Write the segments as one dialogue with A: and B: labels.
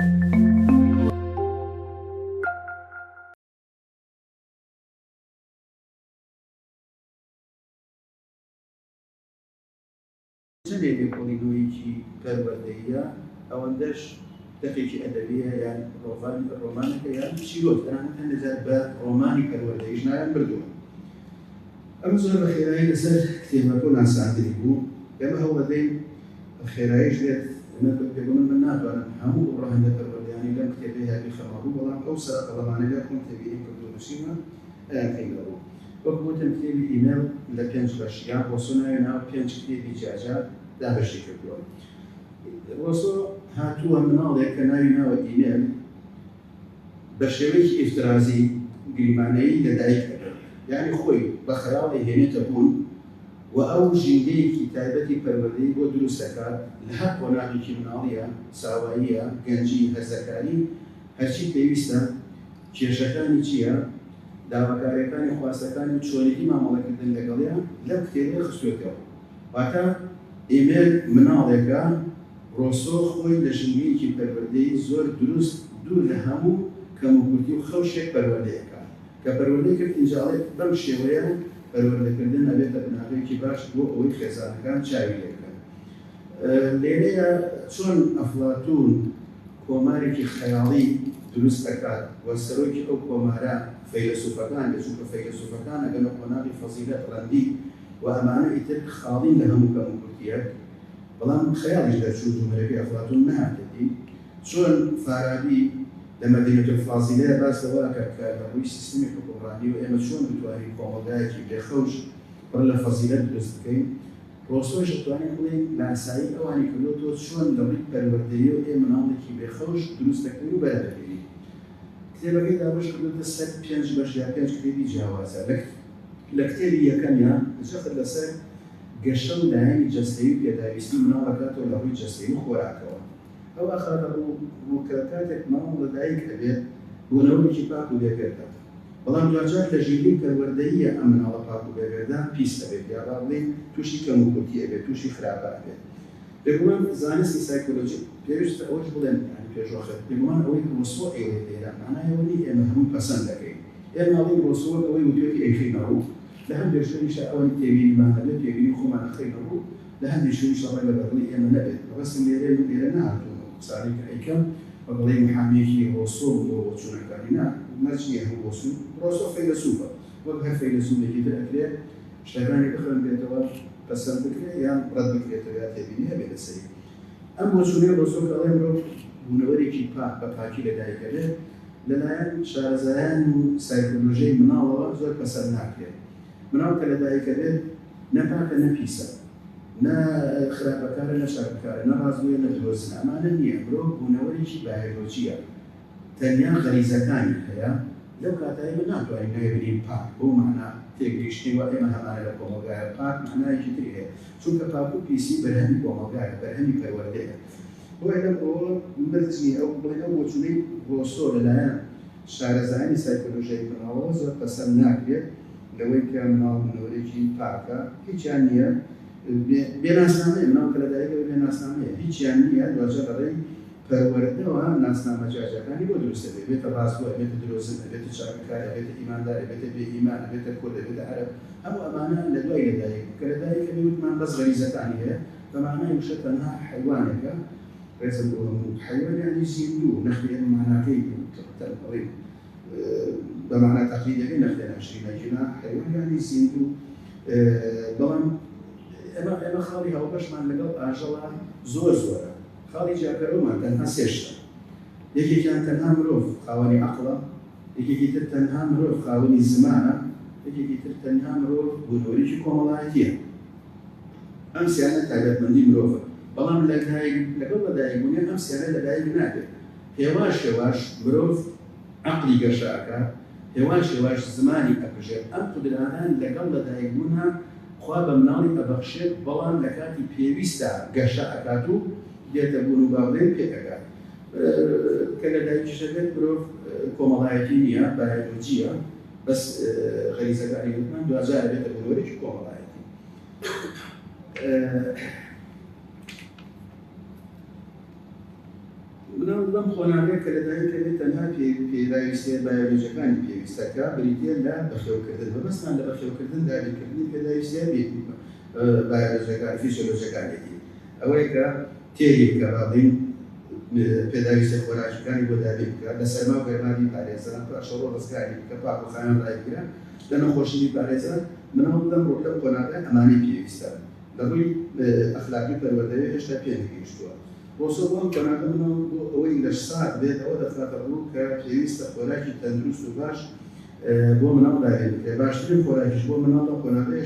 A: جلێ پۆلیگۆیەکی پەروەردەییە ئەوەندەش دەقێکی ئەدەبیە یان ڕۆمانەکە یان چیرۆک تەنانەت هەندێک بە ڕۆمانی پەروەردەییش نایان بردووە. ئەم زۆر بە خێرایی لەسەر کتێبەکە و ناساندنی بوو. ئێمە هەوڵەدەین بە خێراییش دێت پێگومن من ناتوانم هەموو ڕەهەندە پەروەردەیانی لەم کتێبەیە بیخەمەڕوو، بەڵام ئەو سەرقەڵەمانەیە خۆم تێبینی کردو نووسیمە ئەیان خەینەوە. وەک گوتم کتێبی ئیمێل لە 5 بەش یان ڕۆسۆ ناوێ ناو 5 کتێبی جاجار دابەشی کردووە. ڕۆسۆ هاتووە مناڵێک کە ناوی ناوە ئیمێل بە شێوەیەکی ئیفترازی گریمانەیی لەدایک دەبێت، یعنی خۆی بە خەیاڵی هێنێتە بوون و ئەو ژینگەیەکی تایبەتی پەروەردەیی بۆ دروست دەکات لە هەر قۆناغێکی مناڵیە، ساواییە، گەنجی، هەرزەکاری، هەرچی پێویستە، کێشەکانی چییە، داواکاریەکانی خواستەکانی چۆنێتی مامەڵەکردن لەگەڵیان لەم کتێبەیە خستووەتەوە. واتە ئیمێل مناڵێکە، ڕۆسۆ خۆی لە ژینگەیەکی پەروەردەیی زۆر دروست دوور لە هەموو کەموکورتی و خەوشێک پەروەردەیەکە کە پەروەردەی کرد ئینجاڵێک بەم شێوەیە پەروەردەکردن ئەبێتە بناغەیەکی باش بۆ ئەوەی خێزانەکان چاوی لێ بکەن. لێرەیە چۆن ئەفڵاتون کۆمارێکی خەیاڵی دروست دەکات و سەرۆکی ئەو کۆمارە فەیلسوفەکان چونکە فەیلسوفەکان ئەگەنە قۆناغی فەزیلەت ڕەندی و ئەمانە ئیتر خاڵین لە هەموو کەموکورتیەک، بەڵام خەیاڵیش دەرچوو جوملەکەی ئەفڵاتون نهاتێتی. چۆن فارابی لە مەدینەة الفاضلەیە باس لەوە کە لە ڕووی سیستمی حکومڕانی و ئێمە چۆن بتوانین کۆمەلگایەکی بێخەوش پڕ لە فەزیلەت دروست بکەین، ڕۆسۆش دەتوانین بڵێن لە ئاسایی ئەوانی کردوتەوە چۆن لە ڕووی پەروەردەیی و ئێمە مناڵێکی بێخەوش دروست دەکەین و بەرەبردین. کتێبەکەی دابەش کردوتە سەر 5 بەش یا 5 کتێبی جیاوازە. لە کتێبی یەکەمیان جەخت لەسەر گەشە و لایەنی جەستەیی و پێداویستی مناڵ دەکاتەوە لە ڕووی جەستەیی و خۆراکەوە. ئەو ئاخاتە ڕوو کە کاتێک ماڵ لەدایک هەبێت بوونەوەیەکی پاک و بێگەردە، بەڵام دوجار لە ژینگەی پەروەردەییە ئەم مناڵە پاک و بێگەردە پیس دەبێت، یا با بڵێن تووشی کەموکورتی ئەبێت، تووشی خراپە ئەبێت. پێگومان زانستی سایکۆلۆجی پێویستە ئەوەش بڵێن پێشوەخت پێگومان ئەوەی ڕۆسۆ ئێوە لێرە مانایەوە نی ئێمە هەموو پەسەند دەکەین. ئێمە ناڵین ڕۆسۆ ئەوەی وتێتی ئەیخینە ڕوو، لە هەندێک شوێنیشە ئەوەی تێبینیمان هەبێت تێبینی خۆمان ئەخینە ڕوو، لە هەندێک شوێنیشە ڕێ لە بەدڵی ئێمە نەبێت. ڕەسم لێرە نهاتووە ساڵی کە ئەیکەم بەڵێ محامێکی ڕۆسۆ بۆ چوونەکانی نا مەرجیە هەموو ڕۆسۆ فەیلسوفە، وەک هەر فەیلسوفێکی تر ئەکرێت شتەکانی بخوێن بێتەوە پەسەند بکرێت یان ڕەت بکرێتەوە یا تێبینی هەبێت لەسەری. ئەم بۆچوونەی ڕۆسۆ کە ئەڵێ مرۆڤ بوونەوەرێکی پاک بە پاکی لەدایکەبێت لەلایەن شارەزایان و سایکۆلۆژیای مناڵەوە زۆر پەسەند ناکرێت. مناڵ کە لەدایکەبێت نەپاکە نەپیسە، نە خراپەکارە نە شارەکارە، نە ڕازگۆیە نە درۆزنە، ئەمانە نییە. مرۆڤ بوونەوەرێکی بایۆلۆجیە، تەنیا غەریزەکانی هەیە. لەو کاتایی من ناتوانین نەیبینین پاک بۆ مەعنا تێگەیشتنی و ئێمە هەمانە لە کۆمەلگایە پاک مەعنایەکی تری هەیە، چونکە پاک و پیسی بەرهەمی کۆمەلگایە، بەرهەمی پەروەردەیە. بۆیە لەم ئەوە مرجی ئەو بڵێن ئەو بۆچوونەی ڕۆسۆ لەلایەن شارەزایانی سایکۆلۆژیای مناڵەوە زۆر پەسەند ناکرێت لەوەی کە مناڵ بوونەوەرێکی پاکە، هیچیان نییە. بێناسنامەیە مناڵ کە لەدایکەوە بێناسنامەیە، هیچیان نییە. دوجار بەڕێی پەروەردەوە ناسنامە جاجەکانی بۆ دروست دەبێت، بێتە ڕاستگۆ، بێتە درۆزن، بێتە چاکەکارە، بێتە ئیماندار، بێتە بێئیمان، بێتە کورد، بێتە عەرەب، هەموو ئەمانە لە دوای لەدایک کە لەدایکە وتمان بەس غەریزەکانی هەیە، بەمعنای وشە تەنها حەیوانێکە. ڕێزم بۆ هەموو حەیوان یانی زیندوو، نەخلێن معناکەی تەڵێ بەمعنە تەقلیدەکەی نەخلێنە شیرینەجینا حەیوان یانی زیندوو. بەڵام ئێمە خاڵی هاوبەشمان لەگەڵ ئاژەڵە زۆر زۆرە. خاڵی جیاکەرەوەمان تەنها سێشتە. یەکێکیان تەنها مرۆڤ خاوەنی عەقڵە، یەکێکی تر تەنها مرۆڤ خاوەنی زمانە، یەکێکی تر تەنها مرۆڤ بوونەوەرێکی کۆمەڵایەتیە. ئەم سیانە تایبەتمەندی مرۆڤە، بەڵام لەگەڵ لەدایکبوونیە ئەم سیانە لەدایک نابێت. هێواش هێواش مرۆڤ عەقڵی گەشە ئەکات، هێواش هێواش زمانی ئەپژێت. ئەم قودرانان لەگەڵ لەدایکبوونە خوا بە مناڵی ئەبەخشێت، بەڵام لە کاتی پێویستە گەشە ئەکات و دێتە بوون و باڵێن پێ ئەکات. کە لەدایکیشە بێت مرۆڤ کۆمەڵایەتی نییە، بایۆلۆجیە، بەس غەریزەکانی وتمان دوجار بێتە بوونەوەرێکی کۆمەڵایەتی. مناڵ بەم خۆناغەیە کە لەدایکەوێت تەنها پێداویستیە بایۆلۆژیەکانی پێویستەکە بریتە لە بەخێوکردن بەبەستمان لە بەخێوکردن دابینکردنی پێداویستیە بایۆلۆژیەکان فیزیۆلۆژیەکانێتی ئەوەیە کە تێری بکە ڕادین پێداویستە خۆراکیەکانی بۆ دابین بکە لە سەرما و گەرمانی پارێزان پاشەوە ڕزگاری بکە پاک و خانە ڕایگرە لە نەخۆشی پارێزان مناڵ لەم خۆناغە ئەمانەی پێویستە لە ڕووی ئەخلاقی پەروەردەیە هێشتا پێ نەگەیشتووە بۆسۆ بۆم خۆناغە مناڵ بۆ ئەوەی لە سات بێت ئەوە دەخاتە ڕوو کە پێویستە خۆراکی تەندروست و باش بۆ مناڵ دابین بکە باشترین خۆراکیش بۆ مناڵ لە خۆناغەیە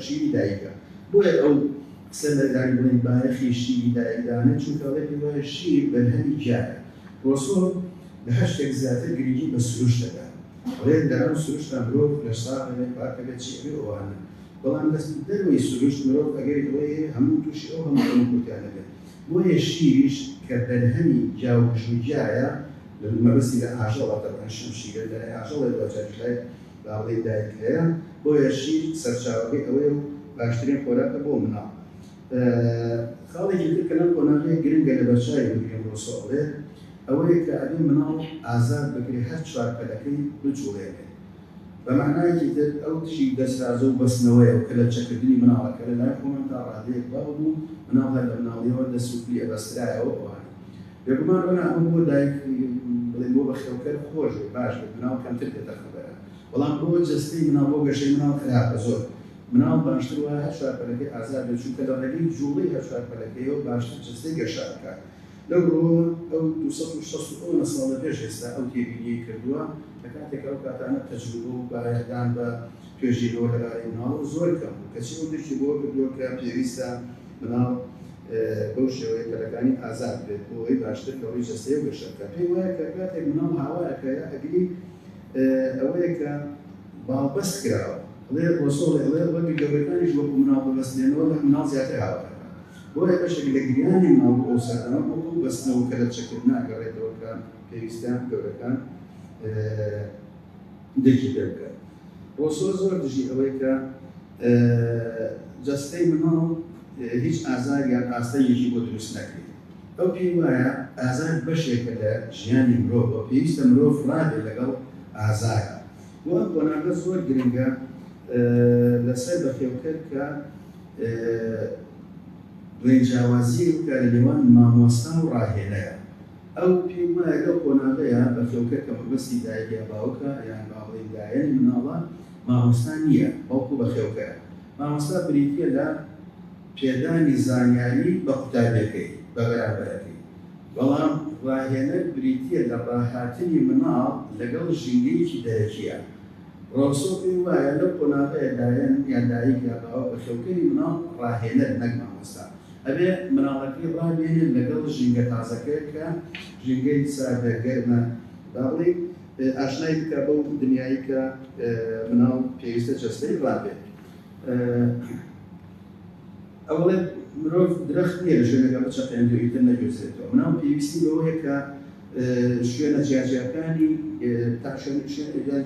A: شیری دایکە بۆیە ئەو قسە لەداری بڵین باەخی شیری دایکدانە چونکە ئەڵێ وایە شیر بەرهەمی جارە بۆسۆ لە هەشتێک زیاتر گرنگی بە سروش دەدات ئەڵێ لەرەو سروشتا مرۆڤ لە ساغێ پاکە بێت چێبێ ئەوانە بەڵام دەست دەروی سروشت مرۆڤ ئەگەری ئەوەیە هەموو تووشی ئەو هەموو کورتیانە بێت بۆیە شیریش کە بەرهەمی جاوکشوجایە لە مەبەستی لە ئاژەڵە تەبەن شمشیرە لە ئاژەڵە دۆچەکلای باڵی دایکەیە بۆیە شیر سەرچاوەکەی ئەوەیە و باشترین خۆراکە بۆ مناڵ خاڵێکی تر کە لەم خۆناغەیە گرنگە لە بەرچاوی بگرین ڕۆسۆ ئەڵێ ئەوەیە کە ئەبێ مناڵ ئازاد بکرێ هەر چوارپەلەکەی بجوڵێنێ بەمعنایەکی تر ئەو تشی دەسرازە و بەستنەوەیە کە لە چەکردنی مناڵەکە لە لای خۆمان تا ڕادەیەک باوبوو مناڵ هەر لە مناڵیەوە دەسوکلی ئەبەسترایەوە ئەوانە بێگومان ئەوە ئەمە بۆ دایک بڵێن بۆ بەخێوکەر خۆش باش بێت مناڵ کەمتر بێتە خەبەرە بەڵام بۆ جەستەی مناڵ بۆ گەشەی مناڵ خراپە زۆر مناڵ باشتر وایە هەر چوارپەلەکەی ئازاد بێت چونکە لە ڕێگەی جوڵەی هەر چوارپەلەکەیەوە باشتر جەستەی گەشە بکات لەو ڕۆوە ئەو 260 ساڵە پێش ئێستا ئەو تێبینی کردووە لە کاتێک ئەو کاتانە تەجروبە و بایەدان بە توێژینەوە لەلای مناڵ زۆر کەم بوو کەچی ئەو دەشتی بۆ کردووە کە پێویستە مناڵ بەو شێوەیە پەلەکانی ئازاد بێت بۆ ئەوەی باشتر لەوەی جەستەیە و گەشە بکات پێی وایە کە کاتێک مناڵ هاوارەکەیە ئەگری ئەوەیە کە باڵبەست کراوە ئەڵێ ڕۆسۆڵێ ئەڵێ وەکی گەورەکانیش وەکو مناڵ بەبەستێنەوە لە مناڵ زیاتر هاوارە بۆیە بەشێک لە گریانی مناڵ بۆ سەردەمە بۆ بەستنەوە کە لە چەکردن ئەگەڕێتەوە کە پێویستیان گەورەکان دەکی پێ بکات ڕۆسۆ زۆر دژی ئەوەی کە جەستەی مناڵ هیچ ئازار یان ئاستەیەکی بۆ دروست نەکرێت ئەو پێی وایە ئازار بەشێکە لە ژیانی مرۆڤ پێویستە مرۆڤ ڕابێ لەگەڵ ئازارە بۆ ئەم خۆناغە زۆر گرنگە لەسەر بەخێوکەر کە ڕێنجاوازی بکە لە نێوان مامۆستا و ڕاهێنەیە ئەو پێی وایە لەو خۆناغەیە بەخێوکەر کە مەبەستی دایکە باوکە یان باڵی دایەنی مناڵە مامۆستا نییە بەڵکو بەخێوکەرە مامۆستا بریتیە لە پێدانی زانیاری بە قوتابیەکەی بە بەرامبەرەکەی بەڵام ڕاهێنەر بریتیە لە ڕاهاتنی مناڵ لەگەڵ ژینگەیەکی دەرەکیە ڕۆسۆ پێی وایە لەو خۆناغەیە دایەن یان دایک یا باوک بەخێوکەری مناڵ ڕاهێنەر نەک مامۆستا ئەبێ مناڵەکەی ڕابێنێن لەگەڵ ژینگە تازەکەی کە ژینگەی ساردە گەرمە با بڵێ ئاشنای بکە بەو دنیایی کە مناڵ پێویستە جەستەی ڕابێت ئەوڵێ مرۆڤ درەخت نییە لە ژوێنەکە بچەقێنەوەیتر نەگوێزێتەوە مناڵ پێویستی بەوەیە کە شوێنە جیاجیەکانی تا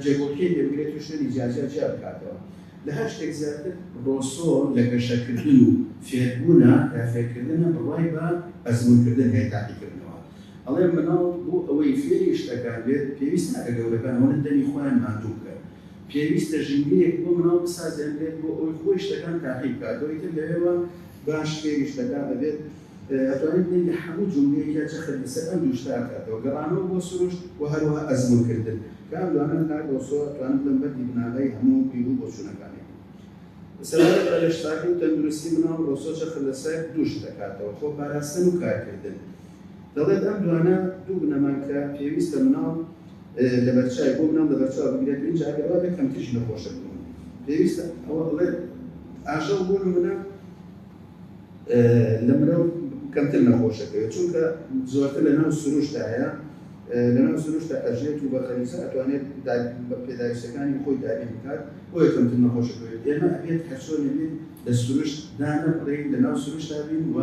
A: جێگۆکەی دەبرێت و شوێنی جیاجیا جیا بکاتەوە لە هەر شتێک زیاتر ڕۆسۆ لە گەشەکردن و فێربوونە یا فێرکردنە بڕوای بە ئەزمونکردن هەیە تاقیکردنەوە ئەڵێ مناڵ بۆ ئەوەی فێری شتەکان بێت پێویست ناکە گەورەکان هەڵە دەمی خۆیان ماندوو بکە پێویستە ژینگەیەک بۆ مناڵ بسازێن بێت بۆ ئەوەی خۆی شتەکان تاقی بکاتەوەی تر لەوێوە باش فێری شتەکان ئەبێت ئەتوانێت بڵێن لە هەموو جملەیەکە چەخت لەسەر ئەم دوو شتە بکاتەوە گەڕانەوە بۆ سروشت و هەروەها ئەزمونکردن کام دوانە کار ڕۆسۆ ئەتوانێت بڵێن بەردی بناغی هەموو پیرو بۆچوونەکانی سەرەتا لە شتاکی و تەندروستی مناڵ ڕۆسۆ چەخت لەسەر دوو شت دەکاتەوە خۆ پاراستن و کارکردن دەڵێت ئەم دوانە دوو بنەمان کە پێویستە مناڵ لە بەرچاوی بۆ مناڵ لە بەرچاو بگرێت اینجا ئەگەروا بێت کەمتریش نەخۆشە بوون پێویستە ئەوە بڵێت ئاژەڵ بۆ نمونە لە مرۆڤ کەمتر نەخۆشەکەوێت چونکە زۆرتر لەناو سروشتایە لەناو سروشتە ئەژێت و بە خەریسە ئەتوانێت پێداویستەکانی خۆی دابین بکات بۆیە کەمتر نەخۆشەکەوێت ئێمە ئەبێت هەرچۆنێ بێت لە سروشت دانەبڕین لەناو سروشتا بین و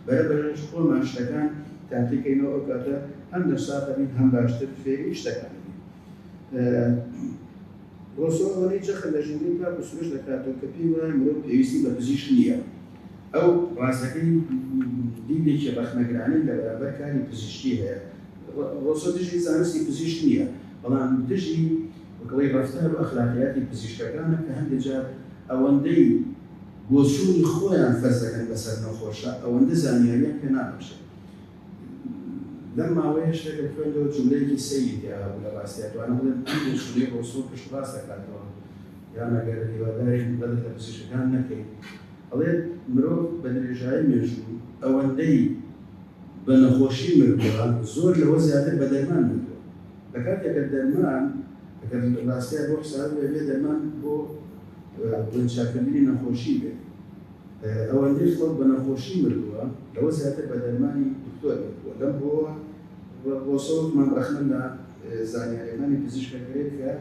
A: بەرەبەرش خۆمان شتەکان تاقیکەینەوە ئەو کاتە هەم دەرساتە بین هەم باشتر فێری شتەکان بین ڕۆسۆ ئەوەی جەخت لە ژینگەی کات و سروشت دەکاتەوە کە پێی وایە مرۆڤ پێویستی بە پزیشک نییە ئەو ڕاستەکەی دیدێکی بەخنەگرانی لە بەرامبەر کاری پزیشکی هەیە ڕۆسۆ دژی زانستی پزیشک نییە، بەڵام دژی وەکڵی ڕەفتار و ئەخلاقیاتی پزیشکەکانە کە هەندێک جار ئەوەندەی بۆچوونی خۆیان فەرز دەکەن بەسەر نەخۆشە ئەوەندە زانیاریان پێ نابەخشێت. لەم ماوەیە شتێکە خوێندەوە جوملەیەکی سەیری تیا هەبوو لە ڕاستیە توانە بڵێن ئەم جوملەی ڕۆسۆ پشتڕاست دەکاتەوە یان ئەگەر هیواداری بەدەست لە پزیشکەکان نەکەین. ئەڵێت مرۆڤ بە درێژایی مێژوو ئەوەندەی بە نەخۆشی مردووە زۆر لەوە زیاتر بە دەرمان مردووە. لە کاتێکە دەرمان ئەگەر ڕاستیە بۆ حساب بێ دەرمان بۆ بڵندچاکردنی نەخۆشی بێت. ئەوەندەی خۆت بە نەخۆشی مردووە لەوە زیاتر بە دەرمانی دکتۆر مردووە. لەم بۆ سەوتمان ڕەخنە لە زانیاریەکانی پزیشکەکرێت کە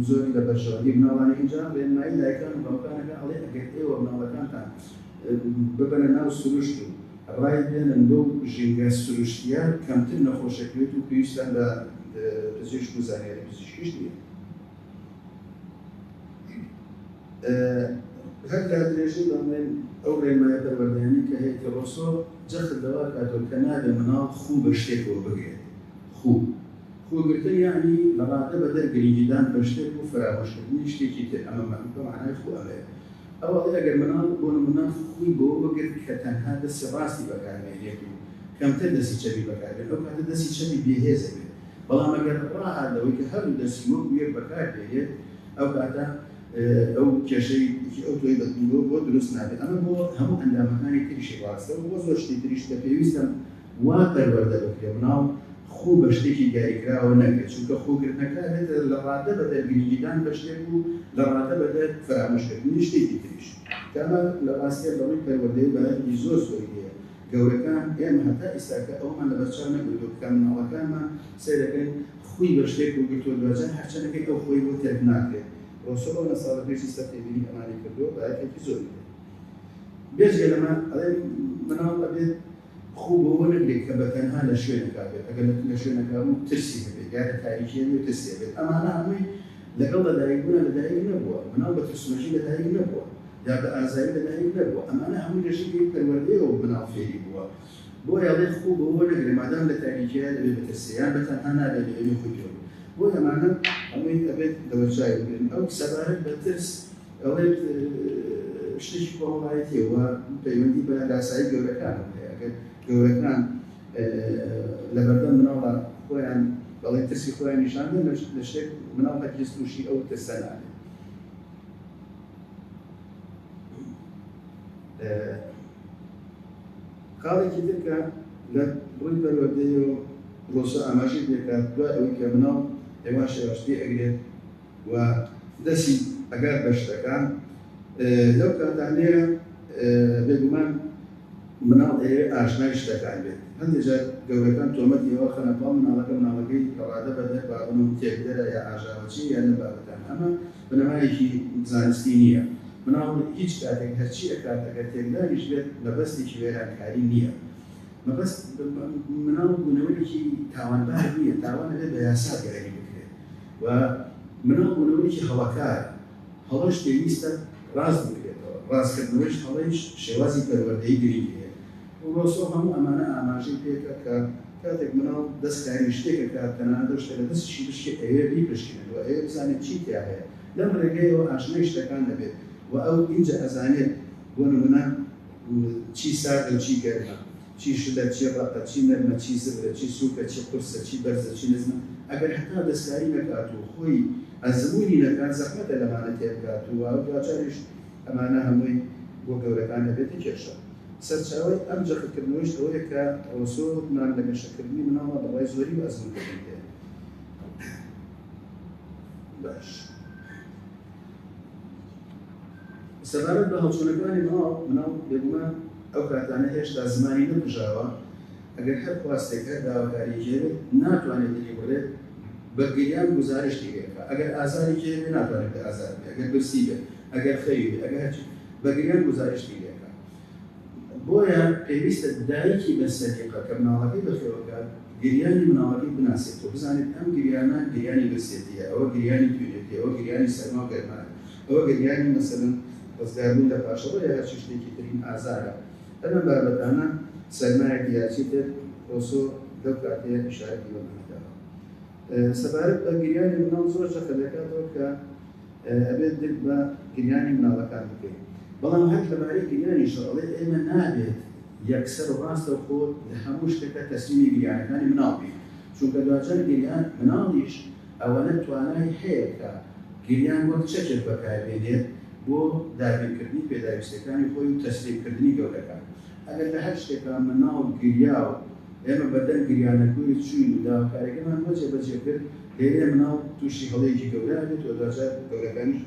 A: زۆر لە بەرژەوەندی مناڵانی اینجا ڕێنمایی لایەکان و باوکانەکە ئەڵێ ئەگەر ئێوە مناڵەکانتان ببەنە ناو سروشت و ڕای بێنن بۆ ژینگە سروشتیە کەمتر نەخۆشەکرێت و پێویستیان بە پزیشک و زانیاری پزیشکیش نییە. هەر لە درێژەی دەڵێن ئەو ڕێنمایە پەروەردەیانی کە هەیەی ڕۆسۆ جەخت لەوە کاتۆ کە نابێ مناڵ خوو بە شتێکەوە بگرێت. خوگرتن یعنی لە ڕادە بە دەرگرنگیدان بە شتێک و فرامۆشکردنی شتێکی تر ئەمە معنای خۆ ئەمەیە. ئەوە ئەگەر مناڵ بۆ نمونە خوی بۆ بگرت کە تەنها دەستی ڕاستی بەکارمێنێت و کەمتر دەستی چەبی بەکاربێت ئەو کاتە دەستی چەبی بێهێزە بێت. بەڵام ئەگەر ڕاهاتەوەی کە هەردوو دەستی وەک یەک بەکاربێت ئەو کاتە ئەو کێشەی ئەو تۆی دەتونەوە بۆ دروست نابێت. ئەمە بۆ هەموو ئەندامەکانی تریشی ڕاستە و بۆ زۆر شتی تریش کە پێویستە وا پەروەردە بکرێت مناڵ خوو بە شتێکی دیاریکراوە نەکرێت چونکە خوگرتنەکە هێتە لە ڕادە بە دەرگرنگیدان بە شتێک و لە ڕادە بە دەر فرامۆشکردنی شتێکی تریش. کەمە لە ڕاستیە بەڵی پەروەردەی بەهەردی زۆر زۆری هەیە. گەورەکان ئێمە هەتا ئێستاکە ئەومان لە بەرچاو نەگرتووە کە مناڵەکانمان سیر دەکەین خوی بە شتێک وگرتووە دوجار هەرچەندێکی ئەو خۆی بۆ تێک ناکرێت. ڕۆسۆ لە ساڵە پێشی سەرتێبینی ئەمانی کردووە بەیەکێکی زۆری. بێژگە لەمە ئەڵێن مناڵ ئەبێت خوب بۆ نەگرێت کە بە تەنها لە شوێنەکە بێت ئەگەر لە شوێنەکە بوو ترسی هەبێت یا لە تاریکی هەبێت و ترسی هەبێت. ئەمانە هەمووی لەگەڵ لەدایکبوون لەدایک نەبووە، مناڵ بە ترسمەژی لەدایک نەبووە یا بە ئازاری لەدایک نەبووە. ئەمانە هەمووی لەژێکی پەروەردەیەوە مناڵ فێری بووە. بۆیە ئەڵێ خوب بۆ نەگرێت مادام لە تاریکیە دەبێت بەترسێ یان بە تەنها نابێت لەوێ خۆی پێ بۆ ئەمانە ئەوەی ئەبێت دەوەرچای بگرن. ئەو سەبارەت بە ترس ئەڵێت شتێکی کۆمەڵایەتیەوە پەیوەندی بە یاسایی گەورەکانە هەیە. ئەگەر گەورەکان لە بەردەم مناڵە خۆیان بەڵێ ترسی خۆیان نیشاندە لە شتێک مناڵ هەرگیز تووشی ئەو ترسە نابێت. خاڵێکی تر کە لە ڕووی پەروەردەیەوە ڕۆسۆ ئاماژەی دەکات دوای ئەوەی کە مناڵ هێواشە یاواشتی ئەگرێت و دەستی ئەگات بە شتەکان لەو کاتانەیە بێگومان مناڵ ئەوێ ئاشنای شتەکان بێت. هەندێک جار گەورەکان تۆمەتی ئەوە خەنەپاڵ مناڵەکەی ڕادە بەدەر بابن و تێکدەرە یا ئاژاوەچی یان لە بابەتان. ئەمە بنەمایەکی زانستی نییە. مناڵ هیچ کاتێک هەرچی ئەکات ئەگەر تێکداریش بێت مەبەستێکی وێرانکاری نییە. مەبەست مناڵ بوونەوەیەکی تاوانبار نییە، تاوان ئەبێت بە یاسا گەرەی بکرێت و مناڵ بوونەوەیەکی هەڵەکارە. هەڵەش پێویستە ڕاست بکرێتەوە، ڕاستکردنەوەیش هەڵەیش شێوازی پەروەردەیی گرنگی هەیە. ڕۆسۆ هەموو ئەمانە ئاماژەی پێکە کە کاتێک مناڵ دەستکاری شتێکە کات تەنانەت ئەو شتێکە دەستیشی بشکێ ئەوێ بیپشکنێتەوە ئەوێ بزانێت چی تیا هەیە. لەم ڕێگەیەوە ئاشنای شتەکان دەبێت و ئەو ئینجا ئەزانێت بۆ نمونە چی ساردە و چی گەرمە، چی شدە، چی ڕەقە، چی نەرمە، چی زبرە، چی سووکە، چی قورسە، چی بەرزە، چی نزمە. ئەگەر هەتا دەستکاری نەکات و خۆی ئەزموونی نەکات زەحمەتە لەمانە تێبگات و دوجاریش ئەمانە هەمووی بۆ گەورەکان دەبێتە کێشە. سەرچاوەی ئەم جەختکردنەوەیش ئەوەیە کە ڕۆسۆ مان لە گەشەکردنی مناڵە بەڕای زۆری و ئەزموونکردن هەیە. باش سەبارەت بە هەڵچوونەکانی مناڵ بێگومان ئەو کاتانە هێشتا زمانی نەبژاوە. ئەگەر هەر خواستێک هەر داواکاریەکی هەبێت ناتوانێت دڵی بڵێت بە گریان گزارشتی هەیە. ئەگەر ئازارێکی هەبێت ناتوانێت بە ئازار بێت، ئەگەر برسی بێت، ئەگەر خەوی بێت، ئەگەر هەرچی بە گریان گزارشتی هەیە. بۆیە پێویستە دایکی بە سەدیقە کە مناڵەکەی بەخێوەکات گریانی مناڵەکەی بناسێتەوە، بزانێت ئەم گریانە گریانی برسێتیە، ئەوە گریانی توێنێتی، ئەوە گریانی سەرما و گەرمانە، ئەوە گریانی مەسەلەن ڕزگاربوون لە پاشەوە یا هەر شتێکی ترین ئازارە. لەم بابەتانە سەرمایەکی یاچی تر ڕۆسۆ لەو کاتەیە ئیشارەتی بەمانەداوە. سەبارەت بە گریانی مناڵ زۆر جەخە دەکاتەوە کە ئەبێت دڵ بە گریانی مناڵەکان بکەین. بەڵام هەر لەبارەی گریانی شەڕڵێ ئێمە نابێت یەکسەر ڕاستە خۆ لە هەموو شتێکە تەسلیمی گریانەکانی مناڵ بین. چونکە دوجار گریان مناڵیش ئەوەنە توانای هەیە کە گریان وەک چەکێک بەکاربێنێت بۆ دابینکردنی پێداویستەکانی خۆی و تەسلیمکردنی گەورەکان. ئەگەر لە هەر شتێکە مناڵ گریا و ئێمە بەدەم گریانەکوی چوین و داواکارەکەمان بۆ جێبەجێ کرد لێرە مناڵ تووشی هەڵەیەکی گەورە بێت و دوجار گەورەکانیش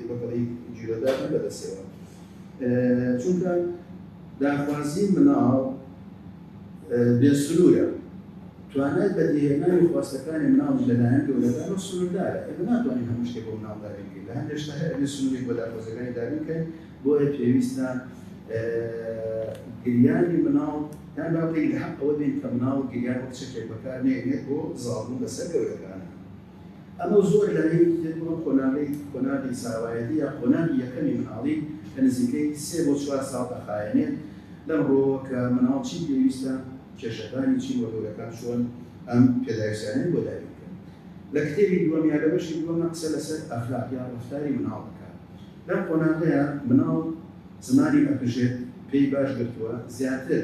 A: بەقەڵی جیرۆدار بەدەستێەوە. چونکە داخوازی مناڵ بێسلوورە. توانای بەدیهێنانی خواستەکانی مناڵ لەلایەن گەورەکان سنووردارە. ئێمە ناتوانین هەموو شتێک بۆ مناڵ دابین بکەین. لە هەندێک شتە هەیە سنووری بۆ داخوازەکانی دابین بکەین بۆیە پێویستە گریانی مناڵ یان باڵی لە حەق ئەوە بین کە مناڵ گریان وەک چەکێک بەکار نێنێت بۆ زاڵبوون بەسەر گەورەکانە. ئەمە زۆر لایەکی تر بۆ خۆناغی ساوایەتی یا خۆناغی یەکەمی مناڵی کە نزیکەی 3 بۆ 4 ساڵ دەخایەنێت لەم ڕۆوە کە مناڵ چی پێویستە کێشەکانی چی بۆ گەورەکان چۆن ئەم پێداویستیانەی بۆ دابین بکەن. لە کتێبی دووەم یا لە بەشی دووەمە قسە لەسەر ئەخلاق یا ڕەفتاری مناڵ دەکات. لەم خۆناغەیە مناڵ زمانی ئەپژێت پێی باش گرتووە زیاتر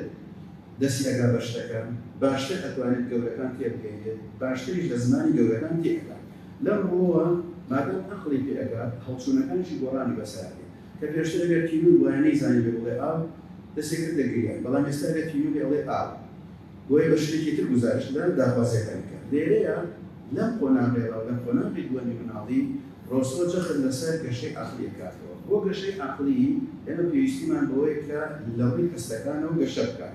A: دەستی ئەگا بە شتەکان باشتر ئەتوانێت گەورەکان تێبگەێنێت باشتریش لە زمانی گەورەکان تێکات. لەم ڕۆوە مادەم ئەقڵی پێ ئەگات هەڵچوونەکانیشی گۆڕانی بەسەردێت کە پێشتر ئەگەر تینوور وایە نەیزانی بێ بڵێ ئاو دەستێکرد دەگریان بەڵام ئێستا ئەگەر تینوور بێ ئەڵێ ئاو بۆیە بە شتێکی تر گوزارش بدەن داخوازیەکان بکەن. لێرەیە لەم خۆناغێەوە لەم خۆناغی دووەمی مناڵی ڕۆستۆ جەخت لەسەر گەشەی عەقڵی کاتەوە. بۆ گەشەی عەقڵی ئێمە پێویستیمان بەوەیە کە لەڕووی هەستەکانەوە گەشە بکەن.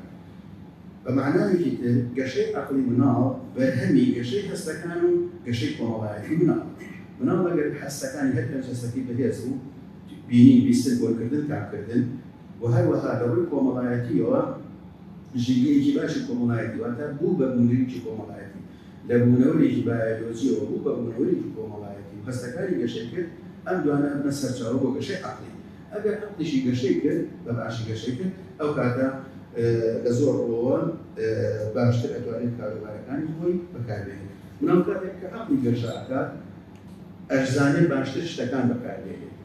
A: بە معنایەکی تر گەشەی عەقڵی مناڵ بەرهەمی گەشەی هەستەکان و گەشەی کۆمەڵایەتی مناڵ. مناڵ ئەگەر هەستەکانی هەر پێنج هەستەکەی بەهێز و بینی بیستن بۆرکردن کارکردن و هەروەها لەڕووی کۆمەڵایەتیەوە ژینگەیەکی باشی کۆمەڵایەتی واتە بوو بە بوونەوەیەکی کۆمەڵایەتی لە بوونەوەیەکی بایۆلۆجیەوە بوو بە بوونەوەیەکی کۆمەڵایەتی و هەستەکانی گەشەی کرد ئەم دوانە بنە سەرچاوە بۆ گەشەی عەقڵی. ئەگەر عەقڵیشی گەشەی کرد بە باشی گەشەی کرد ئەو کاتە لە زۆر ڕۆوە باشتر ئەتوانێت کاروبارەکانی خۆی بەکاربێنێت. مناڵ کاتێک کە عەقڵی گەشە ئەکات ئەشزانێت باشتر شتەکان بەکاربێنێت.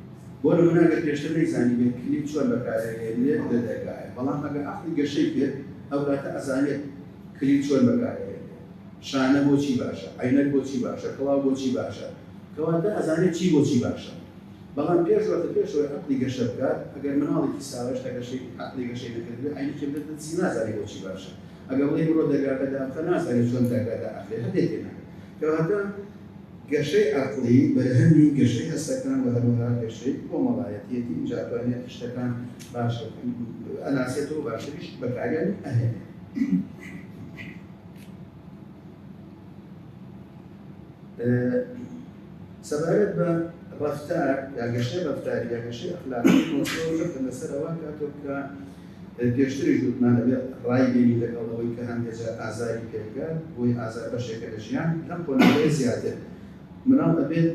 A: بۆ نمونە ئەگەر پێشتر نەیزانی بێت کلیپ چۆن بەکارهێنێت لە دەرگایە بەڵام ئەگەر عەقڵی گەشەی کرد ئەو کاتە ئەزانێت کلیپ چۆن بەکارهێنێت شانە بۆچی باشە عینەک بۆچی باشە کڵاو بۆچی باشە کەواتە ئەزانێت چی بۆچی باشە. بەڵام پێشەوەی عەقڵی گەشە بکات ئەگەر مناڵێکی ساوەش گەشەی عەقڵی گەشەی نەکردبێت عینێکی بدەێت چی نازانێت بۆچی باشە. ئەگەر بڵێ بڕۆ دەرگاکە دابخە نازانێت چۆن دەرگادا ئەخرێت هەدێت تێناکەت. کەواتە گەشەی عەقڵی بەرهەمی گەشەی هەستەکان و هەروەها گەشەی کۆمەڵایەتیەتی اینجا توانێت شتەکان باش ئەناسێتەوە باشتریش بەکاریان ئەهێنێت. سەبارەت بە ڕەفتار یا گەشەی ڕەفتاری یا گەشەی ئەخلاقی مۆزوعەکە لەسەرەوە کاتۆ کە پێشتریش گوتمان ئەبێ ڕای بینی لەگەڵ ئەوەی کە هەندێجا ئازاری پێکات بۆی ئازار بەشێکە لە ژیان لەم کۆناغەیە زیاتر. مناڵ ئەبێت